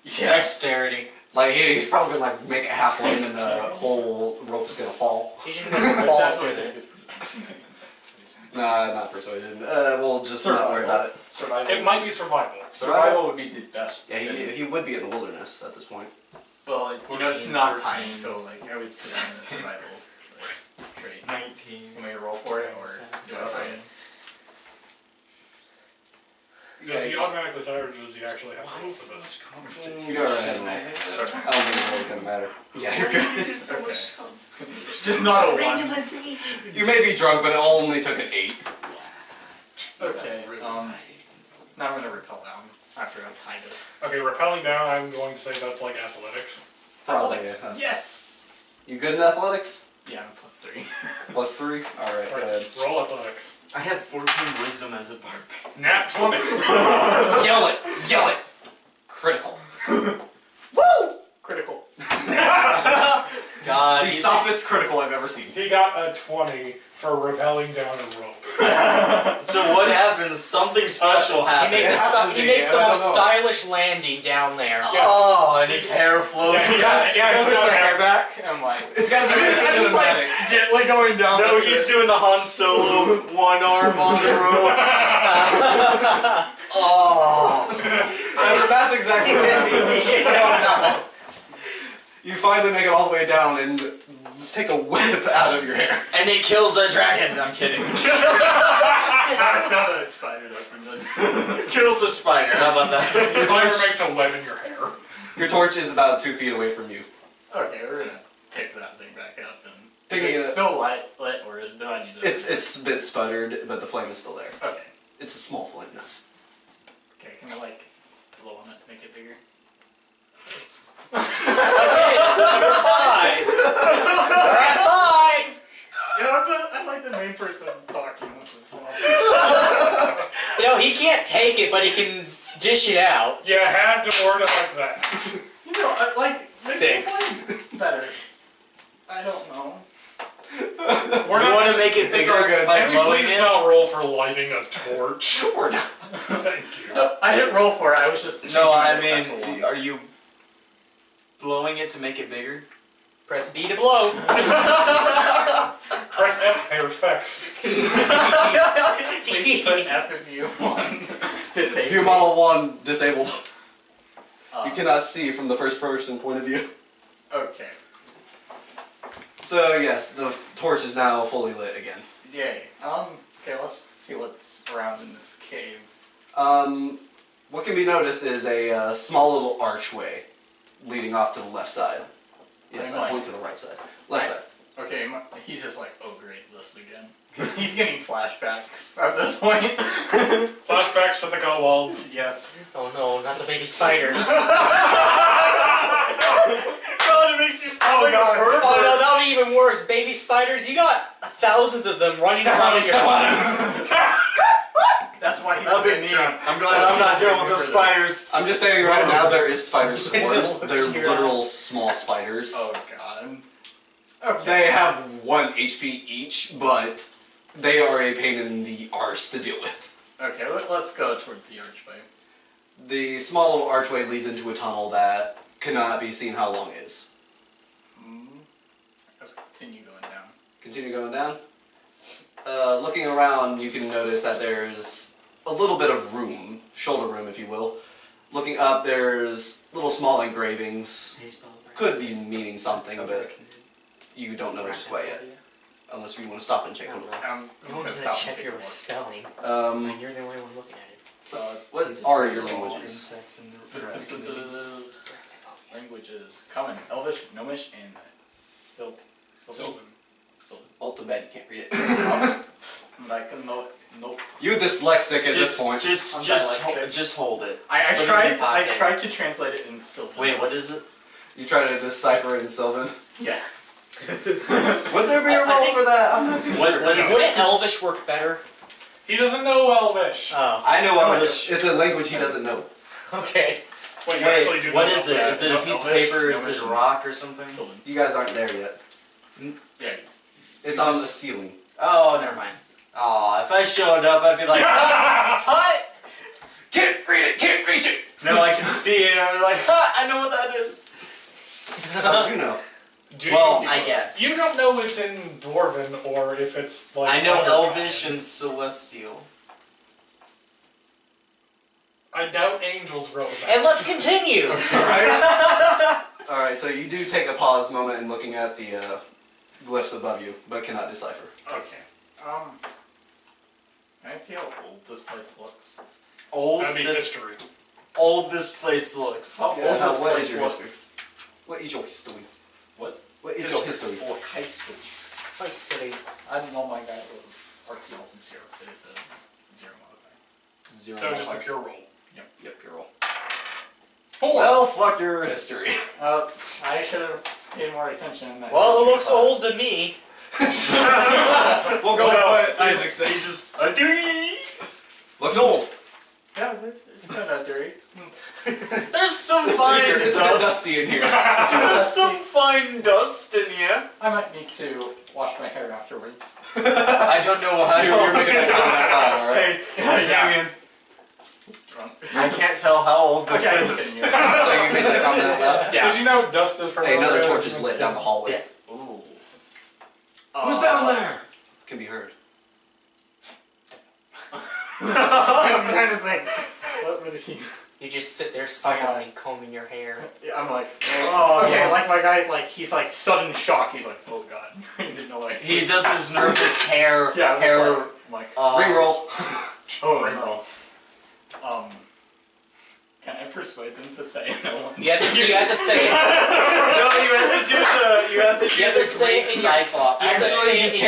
Dexterity. Like he's probably gonna like make it halfway and then the whole rope is gonna fall. He's just gonna fall Definitely through think there. it's Nah, not persuasion. We'll just not worry about it. Survival. It might be survival. Survival would be the best. Yeah, he would be in the wilderness at this point. Well, it's 14, not 13. time, so like I would put down the survival trait. 19. You want me to roll for it or do I try it? Does he automatically tire or does he actually have Why to is roll so for much this? constant? You go right ahead, man. I don't think it's really gonna matter. Yeah, you're good. so Okay. much constant. Just not a one. You may be drunk, but it only took an 8. Okay. Now I'm gonna repel down after I'm tied it. Okay, rappelling down, I'm going to say that's like athletics. Probably. Athletics. Yes. You good in athletics? Yeah, I'm +3. Plus 3? Alright, go ahead. Roll athletics. I have 14 wisdom as a barbarian. Nat 20. Yell it! Yell it! Critical. Woo! Critical. God, The softest critical I've ever seen. He got a 20 for rappelling down a rope. So what happens? Something special He happens. makes, It has to he be, makes the I don't most know. stylish landing down there. Oh, and his hair flows. Yeah, I goes push down my hair there. back. I'm like, It's gotta be it's like cinematic. gently going down. No, the he's cliff. doing the Han Solo one arm on the rope. Oh. That's exactly what happened. You finally make it all the way down and take a whip out of your hair. And it kills the dragon. I'm kidding. That's not a spider. That's a good. Kills the spider. How about that? Spider makes a web in your hair. Your torch is about 2 feet away from you. Okay, we're gonna pick that thing back up and. Picking Is it it up. still lit, or do I need to? It's a bit sputtered, but the flame is still there. Okay. It's a small flame now. Okay, can I like blow on it to make it bigger? Bye. Bye. Yeah, I'm like the main person talking with this. You know, he can't take it, but he can dish it out. You had to word it like that. You know, I like 6. better. I don't know. We're You not. want to make it It's all bigger good. by Can we blowing please it? not roll for lighting a torch? We're not. Thank you. I didn't roll for it. I was just. No, I choosing a special mean, one. are you blowing it to make it bigger? Press B to blow. Press F to pay respects. Please put F if you want. If you model 1 disabled, Uh, you cannot see from the first person point of view. Okay. So yes, the torch is now fully lit again. Yay. Okay, let's see what's around in this cave. What can be noticed is a small little archway leading off to the left side. Yes, Right. I point to the right side. Left side. Okay, he's just like, oh great, this again. He's getting flashbacks at this point. Flashbacks to the kobolds. Yes. Oh no, not the baby spiders. God, it makes you sound like a pervert. Oh no, that'll be even worse. Baby spiders, you got thousands of them running around in your That's why he's That'll be been me. drunk. I'm glad I'm not dealing with those spiders. I'm just saying right now there is spider swarms. They're literal small spiders. Oh god. Okay. They have 1 HP each, but they are a pain in the arse to deal with. Okay, let's go towards the archway. The small little archway leads into a tunnel that cannot be seen how long it is. Let's continue going down. Continue going down. Looking around, you can notice that there's a little bit of room, shoulder room if you will. Looking up, there's little small engravings. Could be meaning something, but you don't know just quite yet. Unless you want to stop and check them. You I'm want gonna to stop and check take a your look. spelling. Um, You're the only one looking at it. what are your languages? Insects and arachnids. Languages. Common, Elvish, Gnomish, and Silk. Sylvan. Well, too bad you can't read it. Like, nope. You dyslexic at this point. I'm Just hold it. I Just put it in tried. your I pocket. tried to translate it in Sylvan. Wait, what is it? You try to decipher it in Sylvan. Yeah. Would there be a I roll think- for that? I'm not too sure. Wouldn't Elvish work better? He doesn't know Elvish. Oh, I know Elvish. It's a language he doesn't know. okay. Wait, you actually do Wait, what know is it? Elvish. Is it a piece of Elvish, paper? Is it a Gnomish, rock or something? Sylvan. You guys aren't there yet. Yeah. It's on the ceiling. Oh, never mind. Oh, if I showed up, I'd be like, what? Can't read it, can't reach it! No, I can see it, and I'm like, ha, I know what that is. How did you know? Do Well, you, I guess. you don't know it's in Dwarven or if it's like. I know other Elvish common. and Celestial. I doubt angels wrote that. And let's continue. Alright, so you do take a pause moment in looking at the glyphs above you, but cannot decipher. Okay. Can I see how old this place looks? That'd be history. Old this place looks. How Yeah, old this what place is your looks? history? What is your history? What? What is your history? Or history. History. I don't know. My guy was archaeology 0, but it's a 0 modifier. Zero. So just a pure roll. Yep, pure roll. 4. Well, fuck your history. I should have paid more attention. In that Well, it history looks class. old to me. We'll go with what Isaac said. He's just a dewey. Looks old. Yeah, it's not that dirty. There's some It's fine a bit dust. dusty in here. There's some fine dust in here. I might need to wash my hair afterwards. I don't know how You're making that comment out, alright? Hey, Damien. He's drunk. I can't tell how old this Okay, is. continue. So you made that comment out loud? Yeah. Did you know dust is from Hey, another earlier torch is lit skin? down the hallway. Yeah. Ooh. Who's down there? Can be heard. I'm trying to think. What would he? You just sit there silently combing your hair. I'm like, oh, okay. Like my guy, like he's like sudden shock. He's like, oh god, he didn't know like. He does his nervous hair. Yeah, hair. I'm like, Reroll. oh no. Can I persuade them to say no? You have to say it. No, you have to do the. You have to do You have the to say Greek it in your- Cyclops. you have to say Actually, it you in-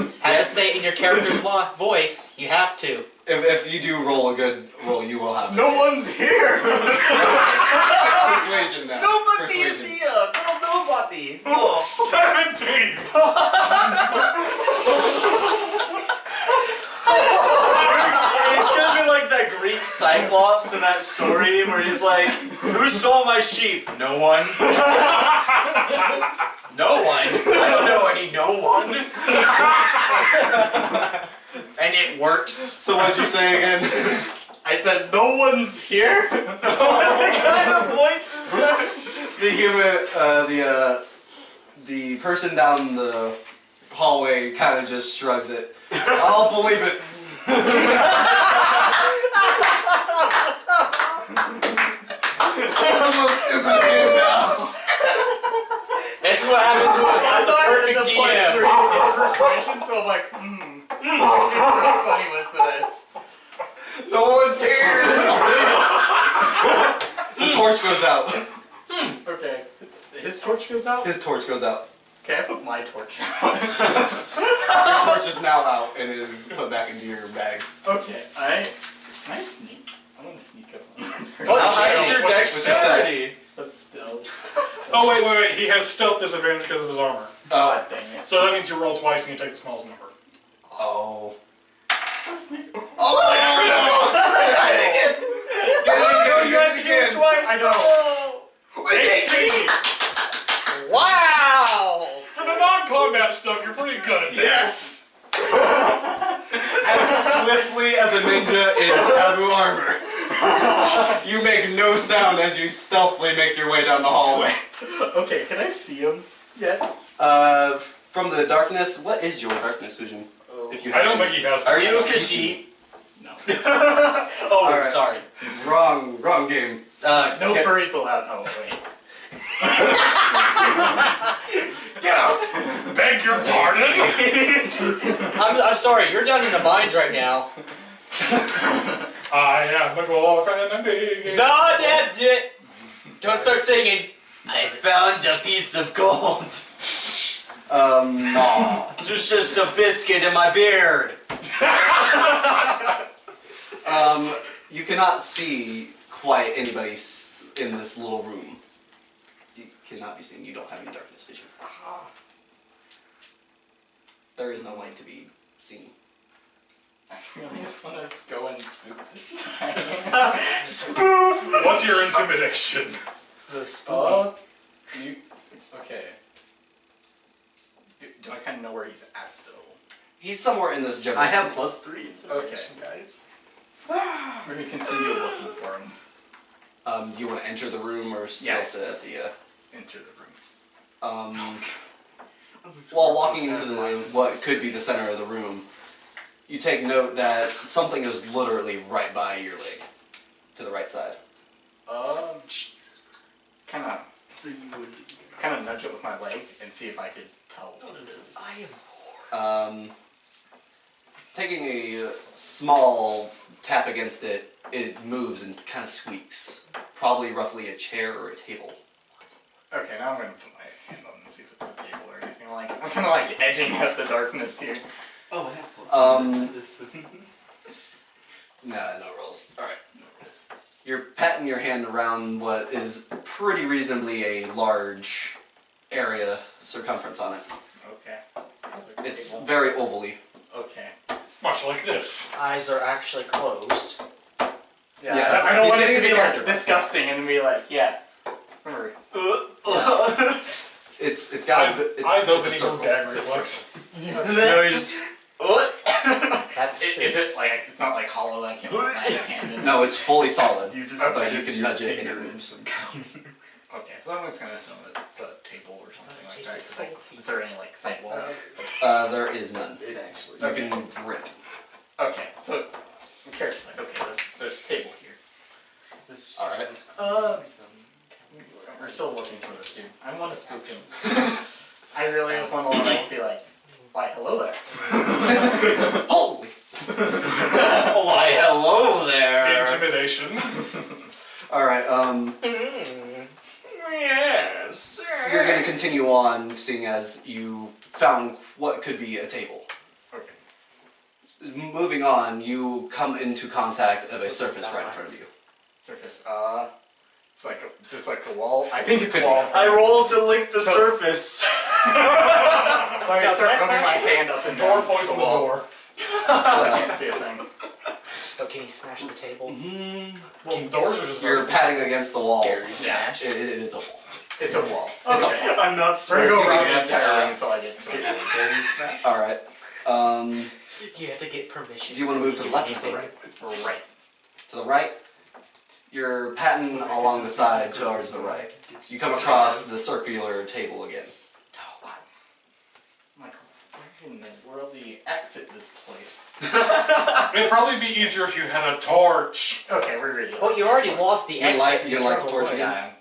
can. Have to say it in your character's voice. You have to. If you do roll a good roll, you will have it. No one's here. Persuasion now. Nobody is Persuasion. here. No, nobody. 17. It's gonna be like that Greek Cyclops in that story where he's like, "Who stole my sheep? No one. No one. I don't know any no one." And it works. So what'd you say again? I said no one's here. What kind of voice is that? The human, the person down the hallway kind of just shrugs it. I'll believe it. It's the most stupid game now. That's what happens when I you have the thought I perfect had the DM. +3 in persuasion, so I'm like, it's really funny with this. No one's here. The torch goes out. Okay, his torch goes out. His torch goes out. Okay, I put my torch out. Your torch is now out and is put back into your bag. Okay, can I sneak? I want to sneak up on What How's is your your dexterity? But still. Oh wait. He has stealth disadvantage because of his armor. God dang it. So that means you roll twice and you take the smallest number. Oh. Sneak. Oh! Get You have to do it twice. I know. Oh. 18! Wow! For the non-combat stuff, you're pretty good at this. Yes! As swiftly as a ninja in taboo armor. You make no sound as you stealthily make your way down the hallway. Okay, can I see him yet? From the darkness, what is your darkness vision? If you I don't have think he has. Are you a Khajiit? No. Oh, Alright. sorry. Wrong game. No Can- furries allowed. Oh, wait. Get out! Beg your pardon? I'm sorry, you're down in the mines right now. I am the dwarf and the No, Dad, don't start singing. I found a piece of gold. It was just a biscuit in my beard. You cannot see quite anybody in this little room. You cannot be seen. You don't have any darkness vision. There is no light to be seen. I really just want to go and spook this guy. Spoof. What's your intimidation? You... Okay. Do I kind of know where he's at, though? He's somewhere in this general. I have +3 intimidation, guys. We're going to continue looking for him. Do you want to enter the room or still Yeah. sit at the? enter the room. While walking into what could be the center of the room, you take note that something is literally right by your leg, to the right side. Kind of nudge it with my leg and see if I could tell what it is. Taking a small tap against it, it moves and kind of squeaks. Probably roughly a chair or a table. Okay, now I'm gonna put my hand on it and see if it's a table or anything like. I'm kind of like edging out the darkness here. Oh, I have Nah, no rolls. Alright. You're patting your hand around what is pretty reasonably a large area circumference on it. Okay. It's very ovally. Okay. Much like this. Eyes are actually closed. Yeah, I don't want it he's to be getting like a disgusting and be like, yeah. Remember. It's got Eyes, it's eyes open it's a equals circle. gag It's a reflex. No, you just. That's Is it like it's not like hollow? I can't put my hand in. No, it's fully solid. You just. But you can nudge it and it moves. Okay, so I'm just gonna assume that it's a table or something like that. 'Cause, like, is there any like side walls? There is none. It actually. You Okay. can grip. Okay, so I'm curious. Like, okay, there's a table here. This. Alright. We're still looking for this dude. I want to spook him. I really just want to like be like, why, hello there. Holy! Why, hello there! Intimidation. Alright, Yes. you're gonna continue on seeing as you found what could be a table. Okay. Moving on, you come into contact of a surface right in front of you. Surface. It's like just like the wall. I think it's Could a be. wall. I rolled to lick the surface. So I start rubbing my hand up and Door down points the in the wall. door. I can't see a thing. Oh, can he smash the table? Well, doors are just You're very patting against the wall. Gary smash. It is a wall. It's a wall. It's a Okay. I'm not We're gonna go sweating. around the entire ring until I get to it. Alright. You have to get permission. Do you want to move to the left or the right? Right. To the right. You're patting along the side towards the right. You come across the circular table again. I'm like, where in the world do you exit this place? It'd probably be easier if you had a torch. Okay, we're ready. Well, you already lost the You exit. like- so you like travel torch away. again?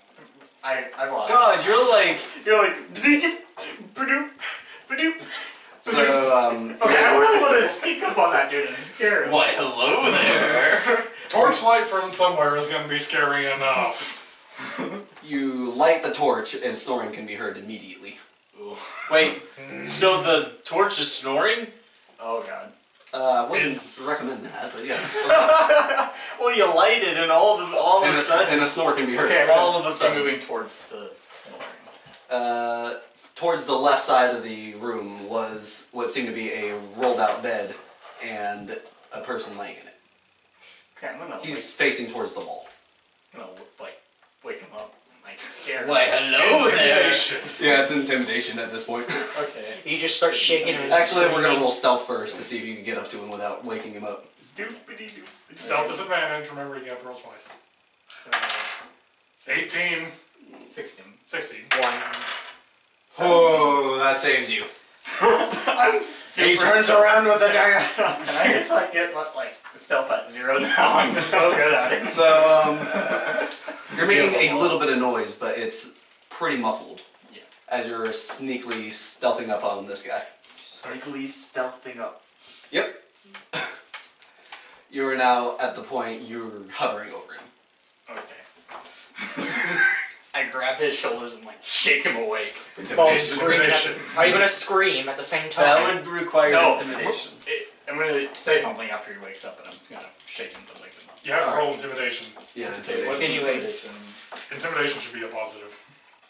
Yeah, I lost. God, you're like. Badoop, badoop. So, Okay, I really wanted to sneak up on that dude and scare him. why, hello there! Torchlight from somewhere is going to be scary enough. You light the torch and snoring can be heard immediately. Wait, so the torch is snoring? Oh god. I wouldn't Is- recommend that, but yeah. Well, you light it, and all of a sudden. And a snore can be heard. Okay, all of a I'm sudden. moving towards the snoring. Towards the left side of the room was what seemed to be a rolled out bed and a person laying in it. Okay, I'm gonna He's facing towards the wall. wake him up. Like scare him. hello Intimidation. Yeah, it's intimidation at this point. Okay. You just start shaking him. and Actually, we're gonna screaming. roll stealth first to see if you can get up to him without waking him up. Doopity-doop. Stealth disadvantage. Remember, you have to roll twice. 18. 16. 16. 1. Oh, that saves you. I'm He turns around with a dagger. Can I just like get like stealth at 0 now? I'm so good at it. So, you're making a little bit of noise, but it's pretty muffled. Yeah. As you're sneakily stealthing up on this guy. Sneakily stealthing up. Yep. You are now at the point you're hovering over him. Okay. I grab his shoulders and like shake him awake. While screaming at Intimidation. Are you going to scream at the same time? That would require No. intimidation. I'm gonna say something after he wakes up, and I'm gonna shake him to wake him up. You have to roll intimidation. Yeah, Okay, what's Anyway. intimidation? Intimidation should be a positive.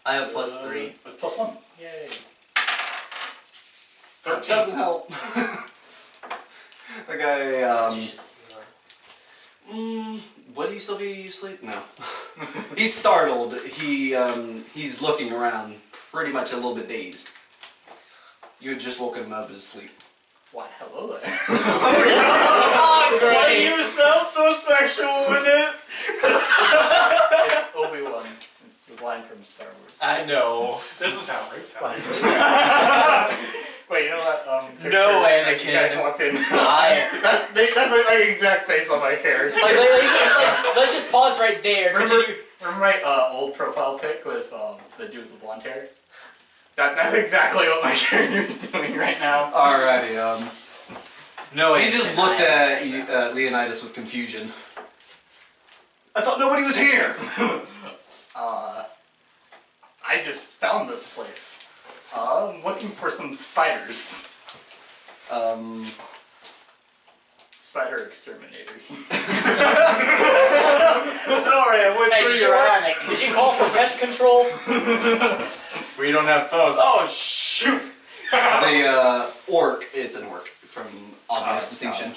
I have +3. With +1. Yay. 13. Doesn't help. The guy, would he still be asleep? No. He's startled. He's looking around, pretty much a little bit dazed. You had just woken him up out of his sleep. Why, hello there. Why do you sound so sexual with it? It's Obi-Wan. It's the line from from Star Wars. I know. This is how rapes happen. Wait, you know what? No, character- Anakin. You guys walked in. I- that's my exact face on my character. Let's just pause right there. Continue. Remember my old profile pic with the dude with the blonde hair? That's exactly what my character is doing right now. Alrighty, No, he just looks at Leonidas with confusion. I thought nobody was here! I just found this place. I'm looking for some spiders. Spider exterminator. Sorry, I went Hey, through did your you, attic. did you call for pest control? We don't have phones. Oh shoot! The orc, it's an orc from obvious Oh, distinction,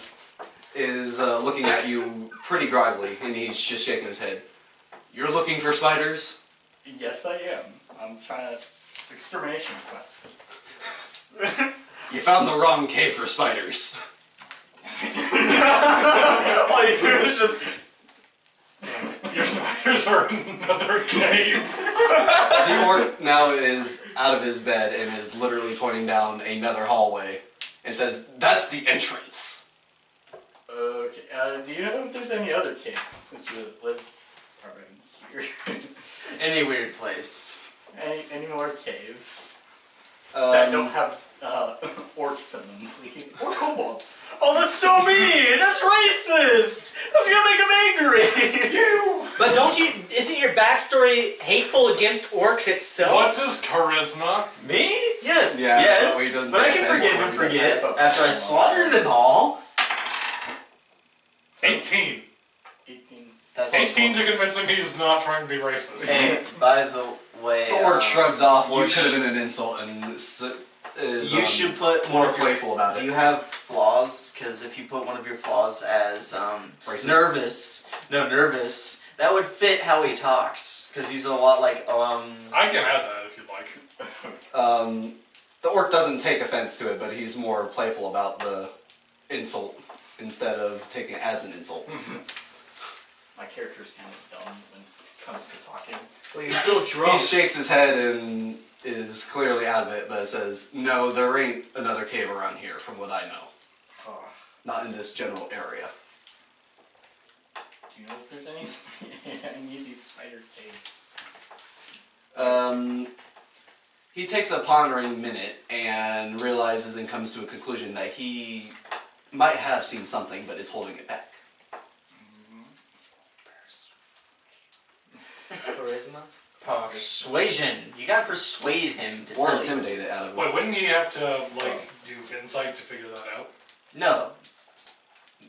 is looking at you pretty groggily, and he's just shaking his head. You're looking for spiders? Yes, I am. I'm trying to extermination quest. You found the wrong cave for spiders. All you hear is just. Your spiders are in another cave. The orc now is out of his bed and is literally pointing down another hallway and says, "That's the entrance." Okay, do you know if there's any other caves since you live around here? Any weird place. any more caves that don't have orcs in them, please? Or kobolds. Oh, that's so mean! That's racist! That's gonna make him angry! But don't you? Isn't your backstory hateful against orcs itself? What's his charisma? Me? Yes. Yeah, yes. so he doesn't But I take can offense forgive when and he forget does that. after I slaughter them all. 18. 18. That's 18 to convince him he's not trying to be racist. Hey, by the way, The orc shrugs off what you could have been an insult and is you should put more one of your- playful about Do it. you have flaws? Because if you put one of your flaws as Racist? nervous, that would fit how he talks. Because he's a lot like I can add that if you'd like. The orc doesn't take offense to it, but he's more playful about the insult instead of taking it as an insult. My character's kind of dumb when it comes to talking. Well, you're still He drunk. shakes his head and is clearly out of it, but says, "No, there ain't another cave around here, from what I know. Oh, Not in this general area." do you know if there's any? I need these spider caves. He takes a pondering minute and realizes and comes to a conclusion that he might have seen something, but is holding it back. Charisma? Persuasion. You gotta persuade him to Or tell you. intimidate it out of him. Wait, wouldn't he have to, like, do insight to figure that out? No.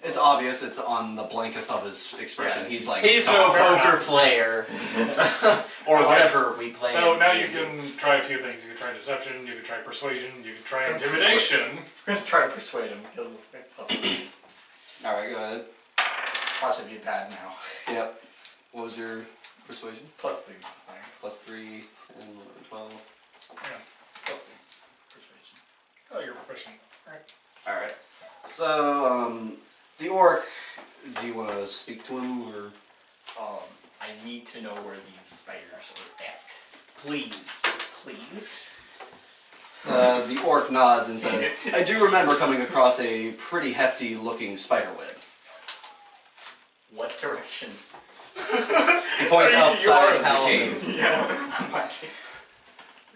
It's obvious, it's on the blankest of his expression. Yeah. He's like, He's "Stop." no fair poker enough. player. Or Okay. whatever we play. So in now you D&D. can try a few things. You can try deception, you can try persuasion, you can try intimidation. I'm gonna try to persuade him because it's like possible. Alright, go ahead. Watch it be bad now. Yep. What was your persuasion? Plus 3. Plus 3 and 12. Yeah. Plus 3. Persuasion. Oh, you're proficient. Alright. Alright. So, the orc, do you want to speak to him, or? I need to know where these spiders are at. Please. Please? The orc nods and says, "I do remember coming across a pretty hefty looking spider web." What direction? He points You outside are of the cave. Yeah.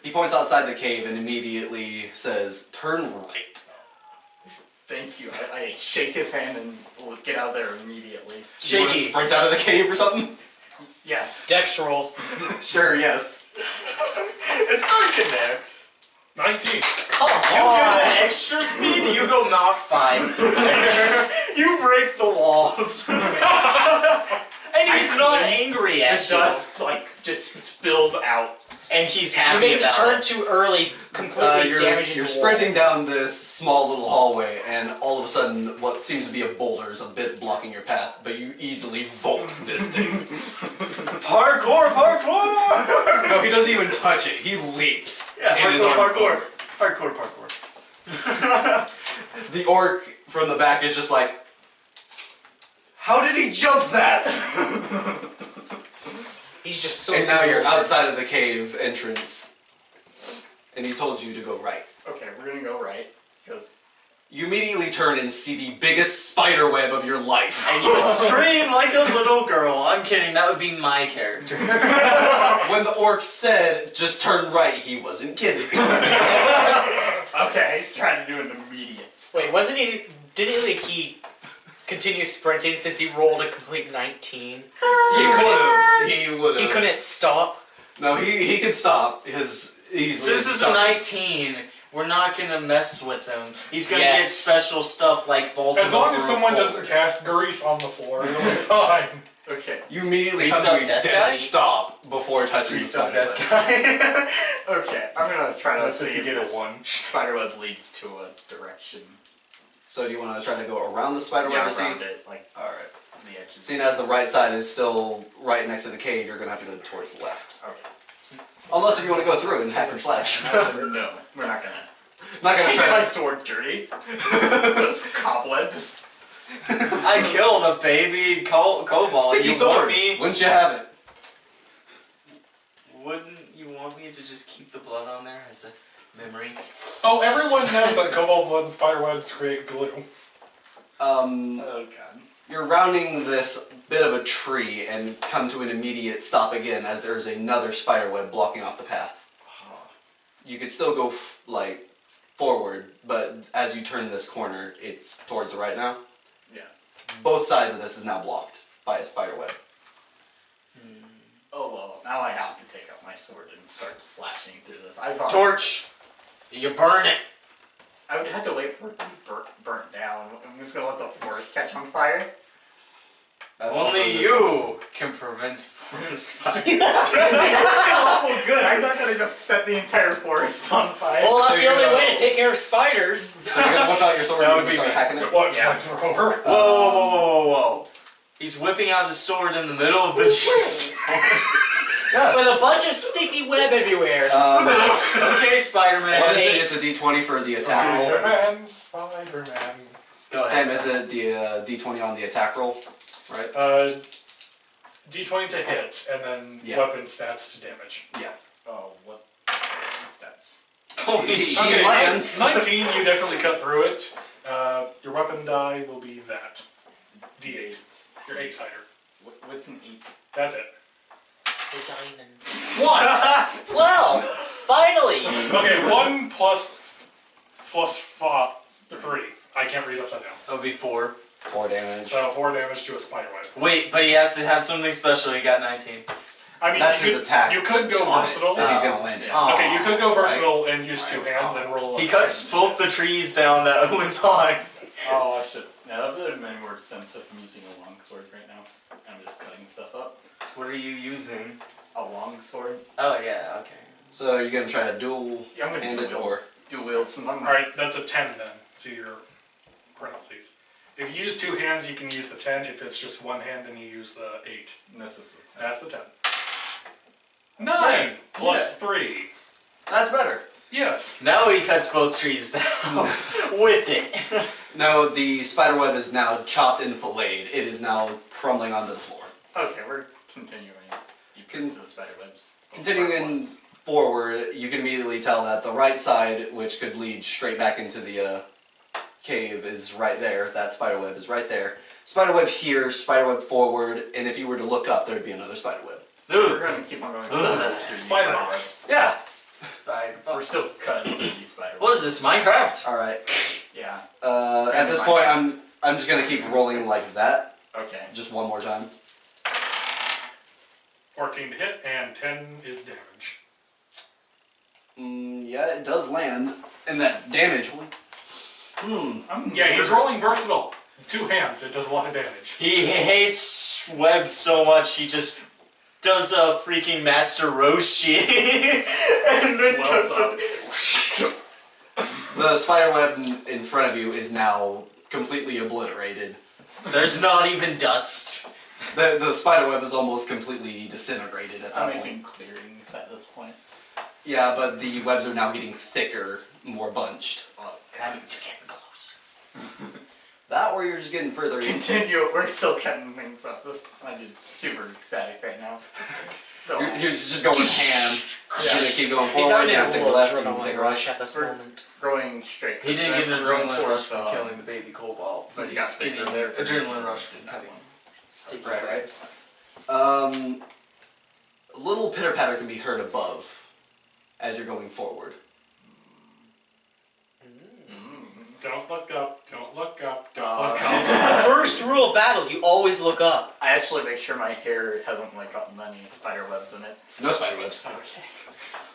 He points outside the cave and immediately says, "Turn right." Thank you. I shake his hand and we'll get out there immediately. You wanna Shaky. sprint out of the cave or something? Yes. Dex roll. Sure, yes. It's dark in there. 19. Come on. You go extra speed. You go Mount 5. You break the walls. And he's not angry The at you. dust just spills out. And he's You happy made the about turn it. too early, completely damaging You're the sprinting down this small little hallway, and all of a sudden, what seems to be a boulder is a bit blocking your path, but you easily vault this thing. Parkour! No, he doesn't even touch it. He leaps. Yeah, in his own parkour. The orc from the back is just like, "How did he jump that?" He's just so. And now you're bewildered. outside of the cave entrance. And he told you to go right. Okay, we're gonna go right because. You immediately turn and see the biggest spider web of your life. And you scream like a little girl. I'm kidding. That would be my character. When the orc said, just turn right, he wasn't kidding. Okay, trying to do an immediate. Wait, wasn't he? Didn't he continue sprinting since he rolled a complete 19? So He you couldn't. He would have. He couldn't stop. No, he could stop. He's This is a 19. We're not gonna mess with him. He's gonna get special stuff like vaulting. As long as over a someone pole. doesn't cast grease on the floor, it'll be fine. Okay. You immediately We come suck to a death dead guy? stop before touching the Reset spider that web. guy. Okay, I'm gonna try to Let's see see if if you get a this 1. spiderweb leads to a direction. So do you want to try to go around the spider web Yeah, to see? around it, like Alright. the edges. Seeing as the right side is still right next to the cave, you're going to have to go towards the left. Okay. Unless if you want to go through and hack and slash. No, we're not gonna. Not going to Get my try to... sword dirty. With cobwebs. I killed a baby kobold. Sticky You swords! want me? Wouldn't you have it? Wouldn't you want me to just keep the blood on there as a memory? Oh, everyone knows that cobalt blood and spider webs create glue. Oh god. You're rounding this bit of a tree and come to an immediate stop again as there's another spider web blocking off the path. You could still go forward, but as you turn this corner, it's towards the right now. Yeah. Both sides of this is now blocked by a spider web. Oh well, now I have to take out my sword and start slashing through this. I thought Torch! You burn it! I would have to wait for it to be burnt down. I'm just gonna let the forest catch on fire. That's also Only good. you can prevent forest fire. Awful good. I'm not gonna just set the entire forest on fire. Well, that's So the you're only gonna- way to take care of spiders. So you're gonna whip out your sword That and would you're be gonna start me. hacking it? What, Yeah. flamethrower? Whoa, whoa, whoa, whoa, whoa. He's whipping out his sword in the middle of the tree. Yes! With a bunch of sticky web everywhere. Okay, Spider-Man. What is it? It's a d20 for the attack roll. Spider-Man, Spider-Man. Go ahead. Sam, is it the d20 on the attack roll? Right? D20 to hit, and then Yeah. weapon stats to damage. Yeah. Oh, what is the stats? Holy He shit. lands. 19, you definitely cut through it. Your weapon die will be that. D8. Your 8-sider. What's an 8? That's it. The diamond. 1! Well, finally. Okay, 1 plus 3. I can't read upside down. That'll be 4. 4 damage. So 4 damage to a spider web. Wait, but he has to have something special. He got 19. I mean, That's you his could, attack You could go on it, versatile. if he's gonna land it. Aw. Okay, you could go versatile and use 2 hands and roll. He cuts both the trees down that was on. Oh, I should. Yeah, that would have made more sense if I'm using a longsword right now. I'm just cutting stuff up. What are you using? A longsword? Oh, yeah, okay. So you're gonna try to dual Yeah, I'm gonna hand it dual or wield since I'm. Alright, that's a 10 then. See your parentheses. If you use 2 hands, you can use the 10. If it's just 1 hand, then you use the 8. This is the 10. That's the 10. 9 plus 3. that's better. Yes. Now he cuts both trees down with it. No, the spider web is now chopped and filleted. It is now crumbling onto the floor. Okay, we're continuing deeper into the spider webs. Continuing forward, you can immediately tell that the right side, which could lead straight back into the cave, is right there. That spider web is right there. Spider web here, spider web forward, and if you were to look up, there'd be another spider web. We're gonna keep on going through these Spider spider box. webs. Yeah. Spider We're still cutting through these spider webs. What is this, Minecraft? All right. Yeah. At this point, I'm just gonna keep rolling like that, Okay. just one more time. 14 to hit, and 10 is damage. Yeah, it does land, and that damage. Yeah, he's rolling versatile. 2 hands, it does a lot of damage. He hates webs so much, he just does a freaking Master Roshi. And then Swells goes up. The spider web in front of you is now completely obliterated. There's not even dust. The spider web is almost completely disintegrated at I'm that making point. clearings at this point. Yeah, but the webs are now getting thicker, more bunched. Well, that means you're getting close. That, or you're just getting further in. Continue. We're still cutting things up. This I did super ecstatic right now. So, You're just going ham. You're gonna keep going He's forward. having You're a gonna take a little left. You can adrenaline take a rush right. at this For- moment. growing straight. He didn't get an Growing adrenaline rush towards, from killing the baby cobalt, but he's he's got skinny. thicker there. Adrenaline rush from That cutting one. Sticky Right, right. stripes. A little pitter patter can be heard above as you're going forward. Don't look up. Don't look up. Don't Uh, look up. First rule of battle, you always look up. I actually make sure my hair hasn't like gotten any spider webs in it. No spider webs. Okay.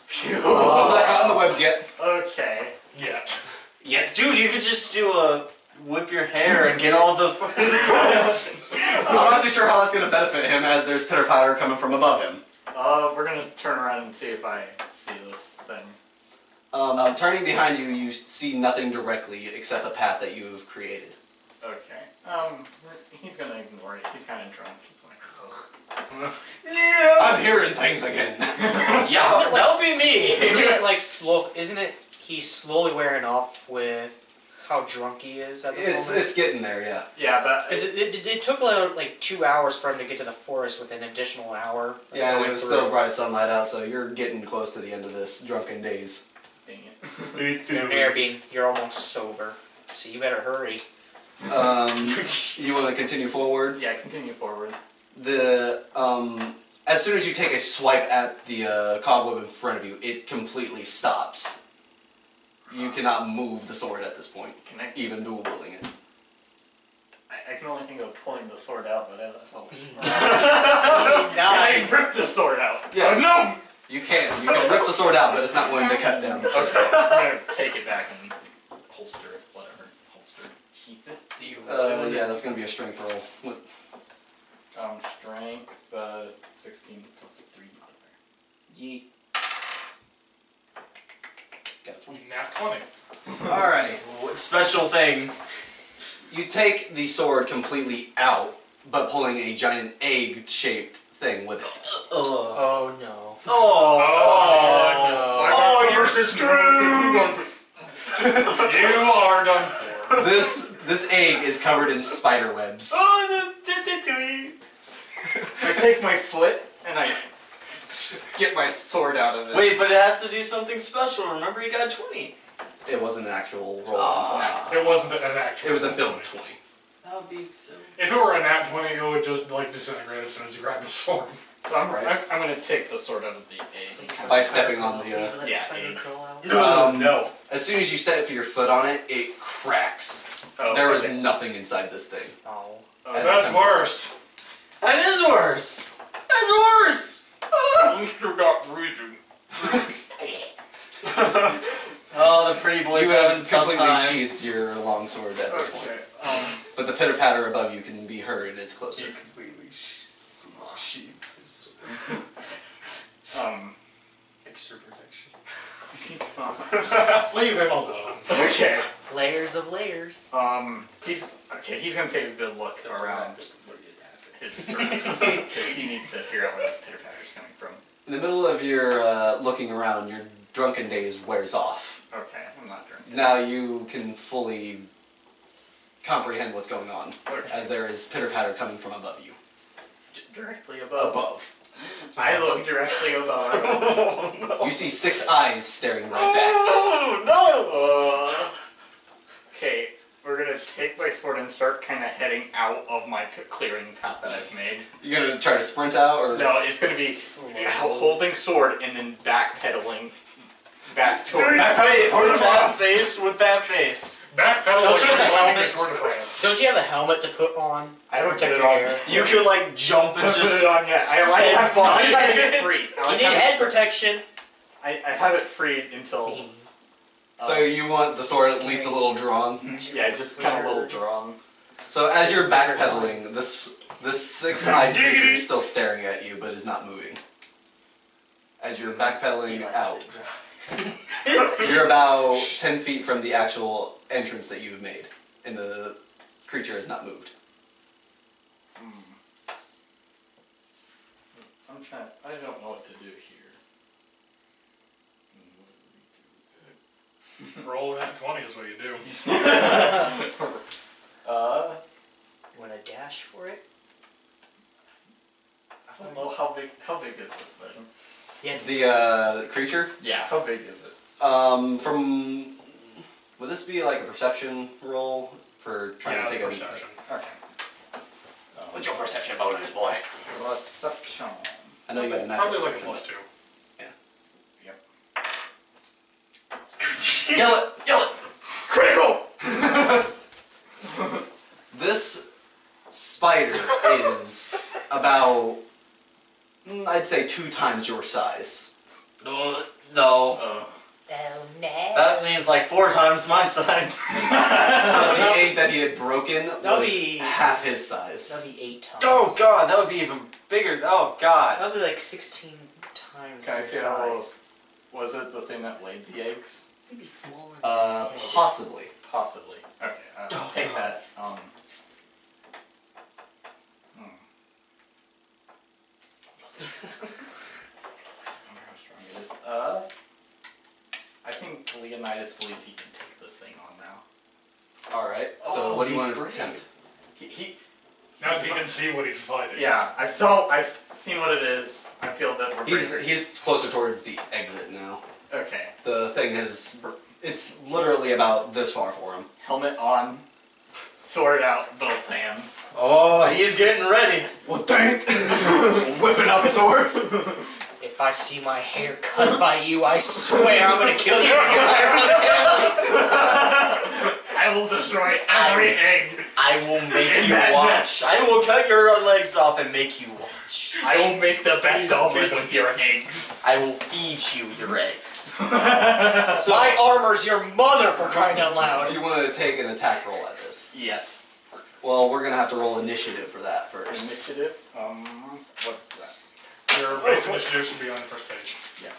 Phew. It's not caught in the webs yet. Okay. Yet. Yeah, dude, you could just do a whip your hair and get all the. I'm not too sure how that's going to benefit him, as there's pitter patter coming from above him. We're gonna turn around and see if I see this thing. Turning behind you, you see nothing directly except a path that you have created. Okay. He's gonna ignore it. He's kind of drunk. He's like, ugh. I'm hearing things again. Yeah, Isn't it like that'll be me. Isn't it like slow? Isn't it? He's slowly wearing off with how drunk he is at this moment. It's getting there, yeah. Yeah, but Because it took like 2 hours for him to get to the forest with an additional hour. of Yeah, and going it was through. still bright sunlight out, so you're getting close to the end of this drunken days. dang it. Your hair being, you're almost sober, so you better hurry. You want to continue forward? Yeah, continue forward. As soon as you take a swipe at the cobweb in front of you, it completely stops. You cannot move the sword at this point, Can I? even dual wielding it. I can only think of pulling the sword out, but that's all. Now Can I rip the sword out? Yes. Oh, no! You can rip the sword out, but it's not going to cut down. Okay, I'm gonna take it back and holster it, whatever. Holster it. Keep it. Do you Yeah, that's going to be a strength roll. What? Strength, 16 plus 3 modifier. Yeet. Nat 20. Alrighty. Special thing. You take the sword completely out, but pulling a giant egg-shaped thing with it. Oh no. Oh, you're screwed. You are done for. This egg is covered in spider webs. I take my foot and I get my sword out of it. Wait, but it has to do something special. Remember, you got 20. It wasn't an actual roll. It wasn't an actual. It was a build 20. That would be so. If it were a nat 20, it would just like disintegrate as soon as you grab the sword. So I'm gonna take the sword out of the egg. By stepping on the. No. As soon as you step your foot on it, it cracks. Oh, There is okay. nothing inside this thing. Oh. As That's it comes- worse. That is worse. That's worse. At least you're not breathing. Oh, the pretty boy's You having a have tough completely time. sheathed your longsword at this point. Okay. But the pitter patter above you can be heard. It's closer. completely sheathed his extra protection. Leave him alone. Okay. Layers of layers. He's gonna take a good look around his surroundings because he needs to figure out where this pitter patter is coming from. In the middle of your looking around, your drunken daze wears off. Okay, I'm not drunk. Now you can fully comprehend what's going on, Okay. as there is pitter patter coming from above you. Directly above. Above. I look directly above. You see 6 eyes staring right back. Oh no! Okay, we're gonna take my sword and start kind of heading out of my clearing path that I've made. You gonna try to sprint out, or No, it's gonna be holding sword and then backpedaling back toward With the that boss. face, with that face. Backpedal Don't like you you're have a planning helmet? to Tour de France. Don't you have a helmet to put on? I haven't Protect put it your on. hair. You could like jump and I haven't put just. it on yet. I like have body. it free. You need head protection. I have it free until so you want the sword at least a little drawn. yeah, just kind of a little drawn. So as you're backpedaling, this 6-eyed creature is still staring at you, but is not moving. As you're backpedaling out, you're about 10 feet from the actual entrance that you've made, and the creature has not moved. I'm trying. I don't know what to do here. Roll that 20 is what you do. You want to dash for it? I don't know how big is this thing? Yeah. The creature. Yeah, how big is it? From would this be like a perception roll for trying to take a perception. Okay. What's your perception bonus, boy? Perception. I know you got a natural Probably like a perception. +2. Yep. Yell it! Yell it! Critical! This spider is about, I'd say, 2 times your size. No. Oh no. That means like 4 times my size. The egg that he had broken That'll was be- half his size. That'd be 8 times. Oh god, that would be even bigger. Oh god. That'd be like 16 times Can I the see how? size. Was it the thing that laid the eggs? Maybe smaller than his head. Possibly. Possibly. Okay, I'll Oh, take God. that. I wonder how strong it is. I think Leonidas believes he can take this thing on now. Alright, so Oh, what do you he's want to brave. attempt? He Now he can see what he's fighting. yeah, I've seen what it is. I feel that we're He's closer towards the exit now. okay. The thing is, it's literally about this far for him. Helmet on, sword out, both hands. Oh, he's getting ready. Well, dang! Whipping out the sword. If I see my hair cut by you, I swear I'm gonna kill you because I I will destroy every egg. I will make you that watch. I will cut your legs off and make you watch. I will make the best of it with your eggs. I will feed you your eggs. My armor's your mother, for crying out loud. Do you want to take an attack roll at this? Yes. Well, we're gonna have to roll initiative for that first. Initiative. What's that? Your base initiative should be on the first page. Yeah.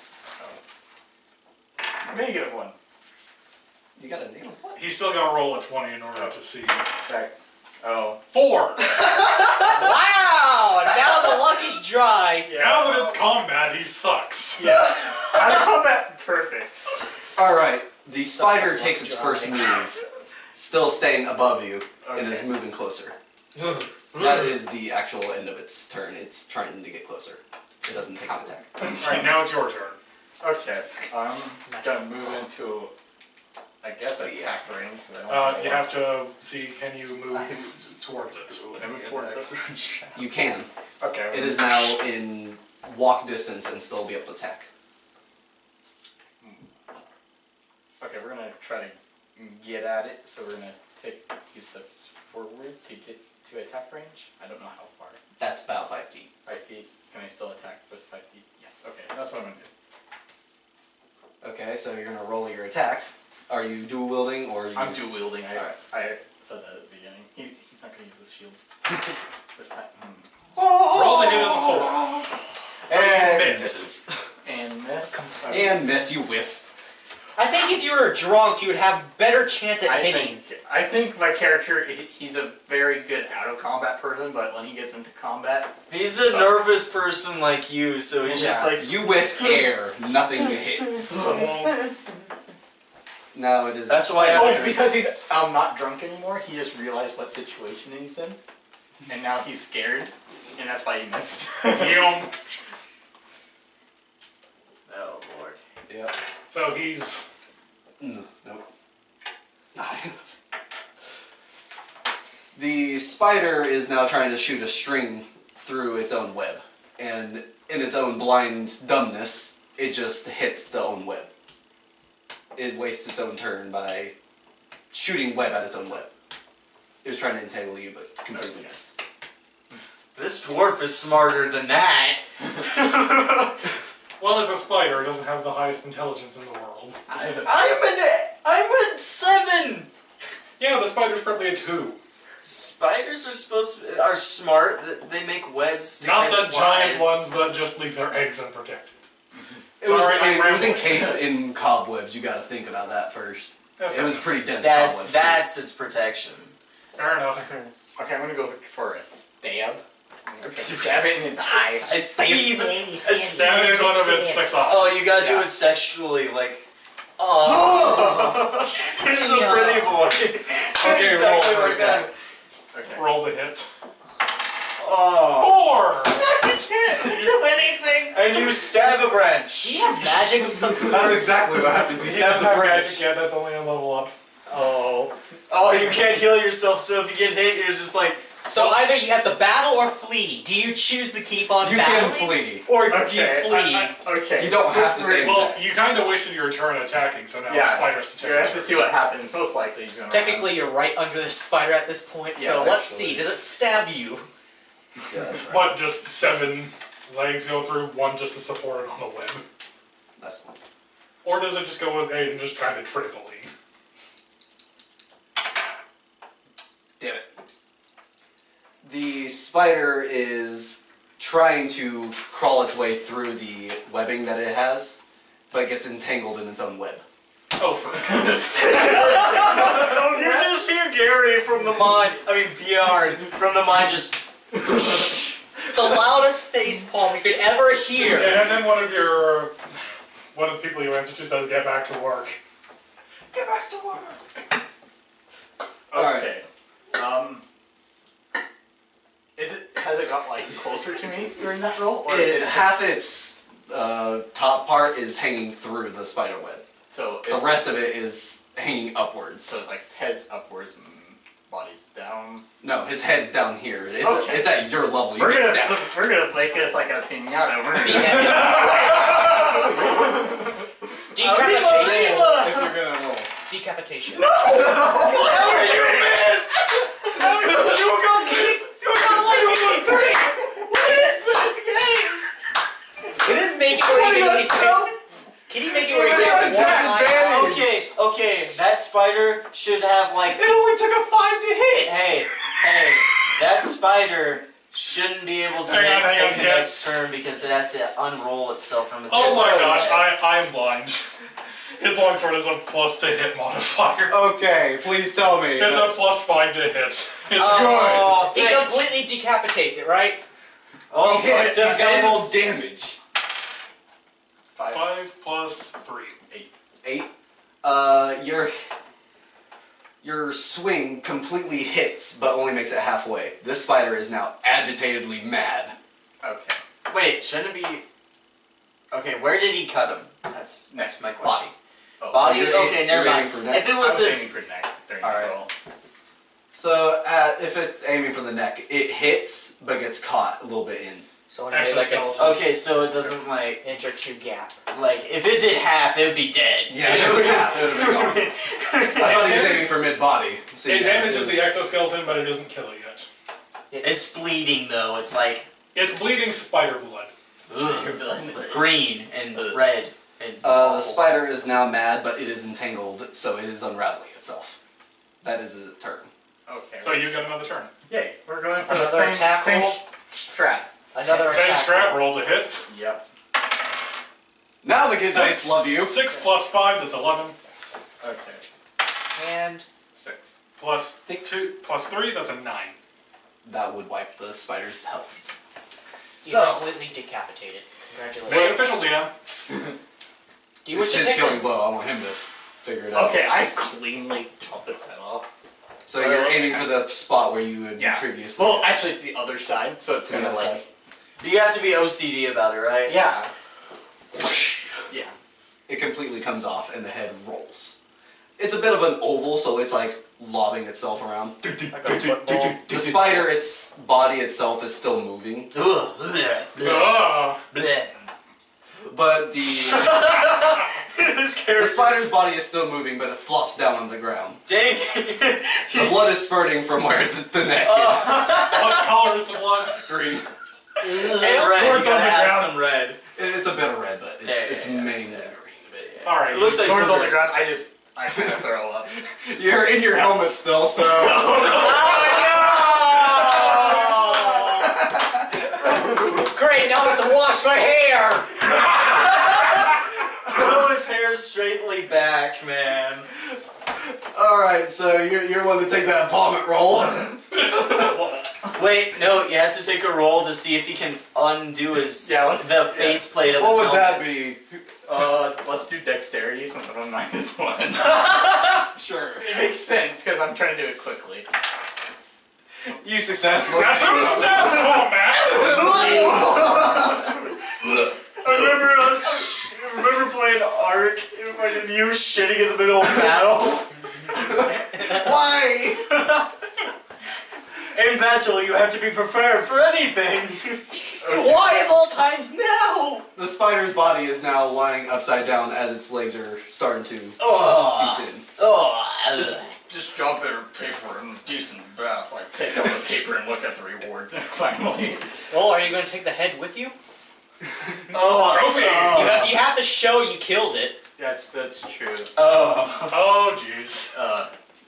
-1. You got a name? What? He's still gonna roll a 20 in order to see. Right. Oh. 4! Wow! Now the luck is dry. Yeah. Now that it's combat, he sucks. Yeah. Out of combat. Perfect. Alright, the spider Stuff takes is its dry. first move, still staying above you, and is Okay. moving closer. That is the actual end of its turn. It's trying to get closer. It doesn't take an attack. Alright, now it's your turn. Okay. I'm gonna move into, I guess, attack range. 'cause I don't know You what- have to see, can you move towards it? Can I move towards this? You can. Okay. It is now in walk distance and still be able to attack. Okay, we're gonna try to get at it. So we're gonna take a few steps forward to get to attack range. I don't know how far. That's about 5 feet. 5 feet. Can I still attack with 5 feet? Yes. Okay, that's what I'm gonna do. Okay, so you're gonna roll your attack. Are you dual wielding or are you? I'm dual wielding. Alright. I said that at the beginning. He's not gonna use his shield this time. Roll to hit as a 4. So And you miss. misses. And miss. And miss, you whiff. I think if you were drunk, you would have better chance at hitting. I think my character, he's a very good out of combat person, but when he gets into combat, He's a nervous person like you, so he's just Yeah. like, You whiff air, nothing hits. Now it is. That's why oh, because he's not drunk anymore, he just realized what situation he's in, and now he's scared, and that's why he missed. oh lord. Yep. So he's. Nope. Not enough. The spider is now trying to shoot a string through its own web, and in its own blind dumbness, it just hits the own web. It wastes its own turn by shooting web at its own web. It was trying to entangle you, but completely missed. This dwarf is smarter than that. Well, as a spider, it doesn't have the highest intelligence in the world. I'm a 7. Yeah, the spider's probably a 2. Spiders are smart. They make webs to Not catch the giant flies. ones that just leave their eggs unprotected. It was, Sorry, I'm it was rambling. encased in cobwebs. You got to think about that first. It was pretty dense That's cobwebs. its protection. Fair enough. Okay, I'm gonna go for a stab. Stab it in its eye. I stab. Stab it in one of its 6 eyes. Oh, you gotta do Yeah. it sexually, like. Oh, he's a pretty boy. Okay, exactly roll for like that. attack. Okay. Roll the hit. Oh. 4! I can't do anything. And you stab a branch. Do you have magic of some That's sort? exactly what happens. He stabs the Magic, branch. yeah, that's only a level up. Oh. Oh, you can't heal yourself, so if you get hit, you're just like... So either you have to battle or flee. Do you choose to keep on You battling? can flee. Or do you Okay. flee? Okay. You don't have to stay Well, attack. you kind of wasted your turn attacking, so now the spider has to check You have to your see what happens. Most likely, he's gonna. Technically, you're right under the spider at this point, so Yeah, let's actually. see. Does it stab you? Yeah, that's right. What, just 7 legs go through, 1 just to support it on the web? That's fine. Or does it just go with 8 and just kind of trampoline? Damn it. The spider is trying to crawl its way through the webbing that it has, but gets entangled in its own web. Oh, for goodness. You just hear Gary from the mine, Bjorn from the mine just... The loudest facepalm you could ever hear. And then one of the people you answer to says, "Get back to work." Get back to work! Okay. Has it got like closer to me during that roll, or is it Half its top part is hanging through the spider web. So The rest of it is hanging upwards. So it's like its head's upwards and body's down. No, his head's down here. It's, Okay. it's at your level. You We're can gonna stab. we're gonna make this like a pinata. We're gonna Decapitation. If you're gonna roll. Decapitation. How did you miss? You were going kiss. You were going like 3. What is this game? Can it make it where you can at least Can you make it where you can have one eye? Okay, that spider should have like... It only took a 5 to hit. Hey, that spider shouldn't be able to Hang on, take the yeah. next turn because it has to unroll itself from its Oh my head. gosh, I am blind. His longsword is a plus to hit modifier. Okay, please tell me. It's a plus 5 to hit. It's Oh, He completely decapitates it, right? Oh, He hits. He's got to roll depends. damage. 5. 5 plus 3. 8. Your swing completely hits, but only makes it halfway. This spider is now agitatedly mad. Okay. Wait, shouldn't it be... Okay, where did he cut him? That's my question. Body. Oh, Body? You're Okay, aiming- never you're mind. aiming for neck? If it I was was this... aiming for neck during Alright. the roll. So, if it's aiming for the neck, it hits, but gets caught a little bit in. So when you made like an Exoskeleton. Okay, so it doesn't like... enter 2 gap. Like, if it did half, it would be dead. Yeah, it would have been gone. I thought he was aiming for mid-body. So It yes, damages it the was- exoskeleton, but it doesn't kill it yet. It's bleeding though, it's like... It's bleeding spider blood. green and red and The spider is now mad, but it is entangled, so it is unraveling itself. That is a turn. Okay. So you get another turn. Yay, we're going for Another the same attack roll? strat. Another Same attack. strat, roll to hit. Yep. Now the good dice love you. 6 plus 5, that's 11. Okay. And 6. Plus 2, plus 3, that's a 9. That would wipe the spider's health. you So, completely decapitated. Make it Congratulations. official, DM. Do you wish to it's take his killing it? blow. I want him to figure it out. Okay, I cleanly chopped its head off. So you're aiming for the spot where you would previously. Well, actually, it's the other side, so it's To the gonna other like. side. You have to be OCD about it, right? Yeah. Yeah. It completely comes off and the head rolls. It's a bit of an oval, so it's like lobbing itself around. Like a football. The spider, its body itself is still moving, Ugh, bleh, bleh, Ah! bleh. but This the character. spider's body is still moving, but it flops down on the ground. Dang. The blood is spurting from where the neck What color is the blood? is. Green. And red. You Swords on gotta the add ground. some red. It's a bit of red, but it's Yeah. mainly green. Alright. It looks like Swords on the boogers. ground. I kind of throw up. You're in your helmet still, so. Great, now I have to wash my hair! Throw his hair straightly back, man. Alright, so you're one to take that vomit roll. Wait, no, you have to take a roll to see if he can undo his the faceplate of his What would that helmet. be? Let's do dexterity since I'm on -1. Sure. It makes sense because I'm trying to do it quickly. You successfully. That's what it's down for, Matt! I remember playing Ark and fucking you shitting in the middle of battle. Why? In battle, you have to be prepared for anything. Why of all times now? The spider's body is now lying upside down as its legs are starting to cease in. This job better pay for a decent bath. Like, take out the paper and look at the reward. Finally. Well, are you going to take the head with you? Trophy! You have to show you killed it. That's true. Oh, jeez.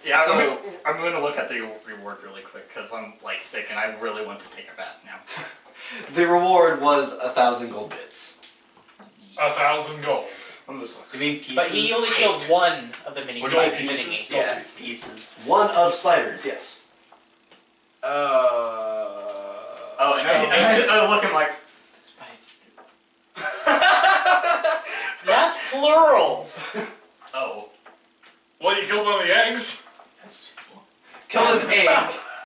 Yeah, So- I'm going to look at the reward really quick because I'm like sick and I really want to take a bath now. The reward was 1,000 gold bits. 1,000 gold. I'm just like, Do you mean pieces? But he only killed one of the mini We're doing spiders. pieces. Yeah, Pieces. pieces. One of spiders, yes. oh, and So- I look and like, That's plural. oh. Well, you killed one of the eggs. Killed an egg.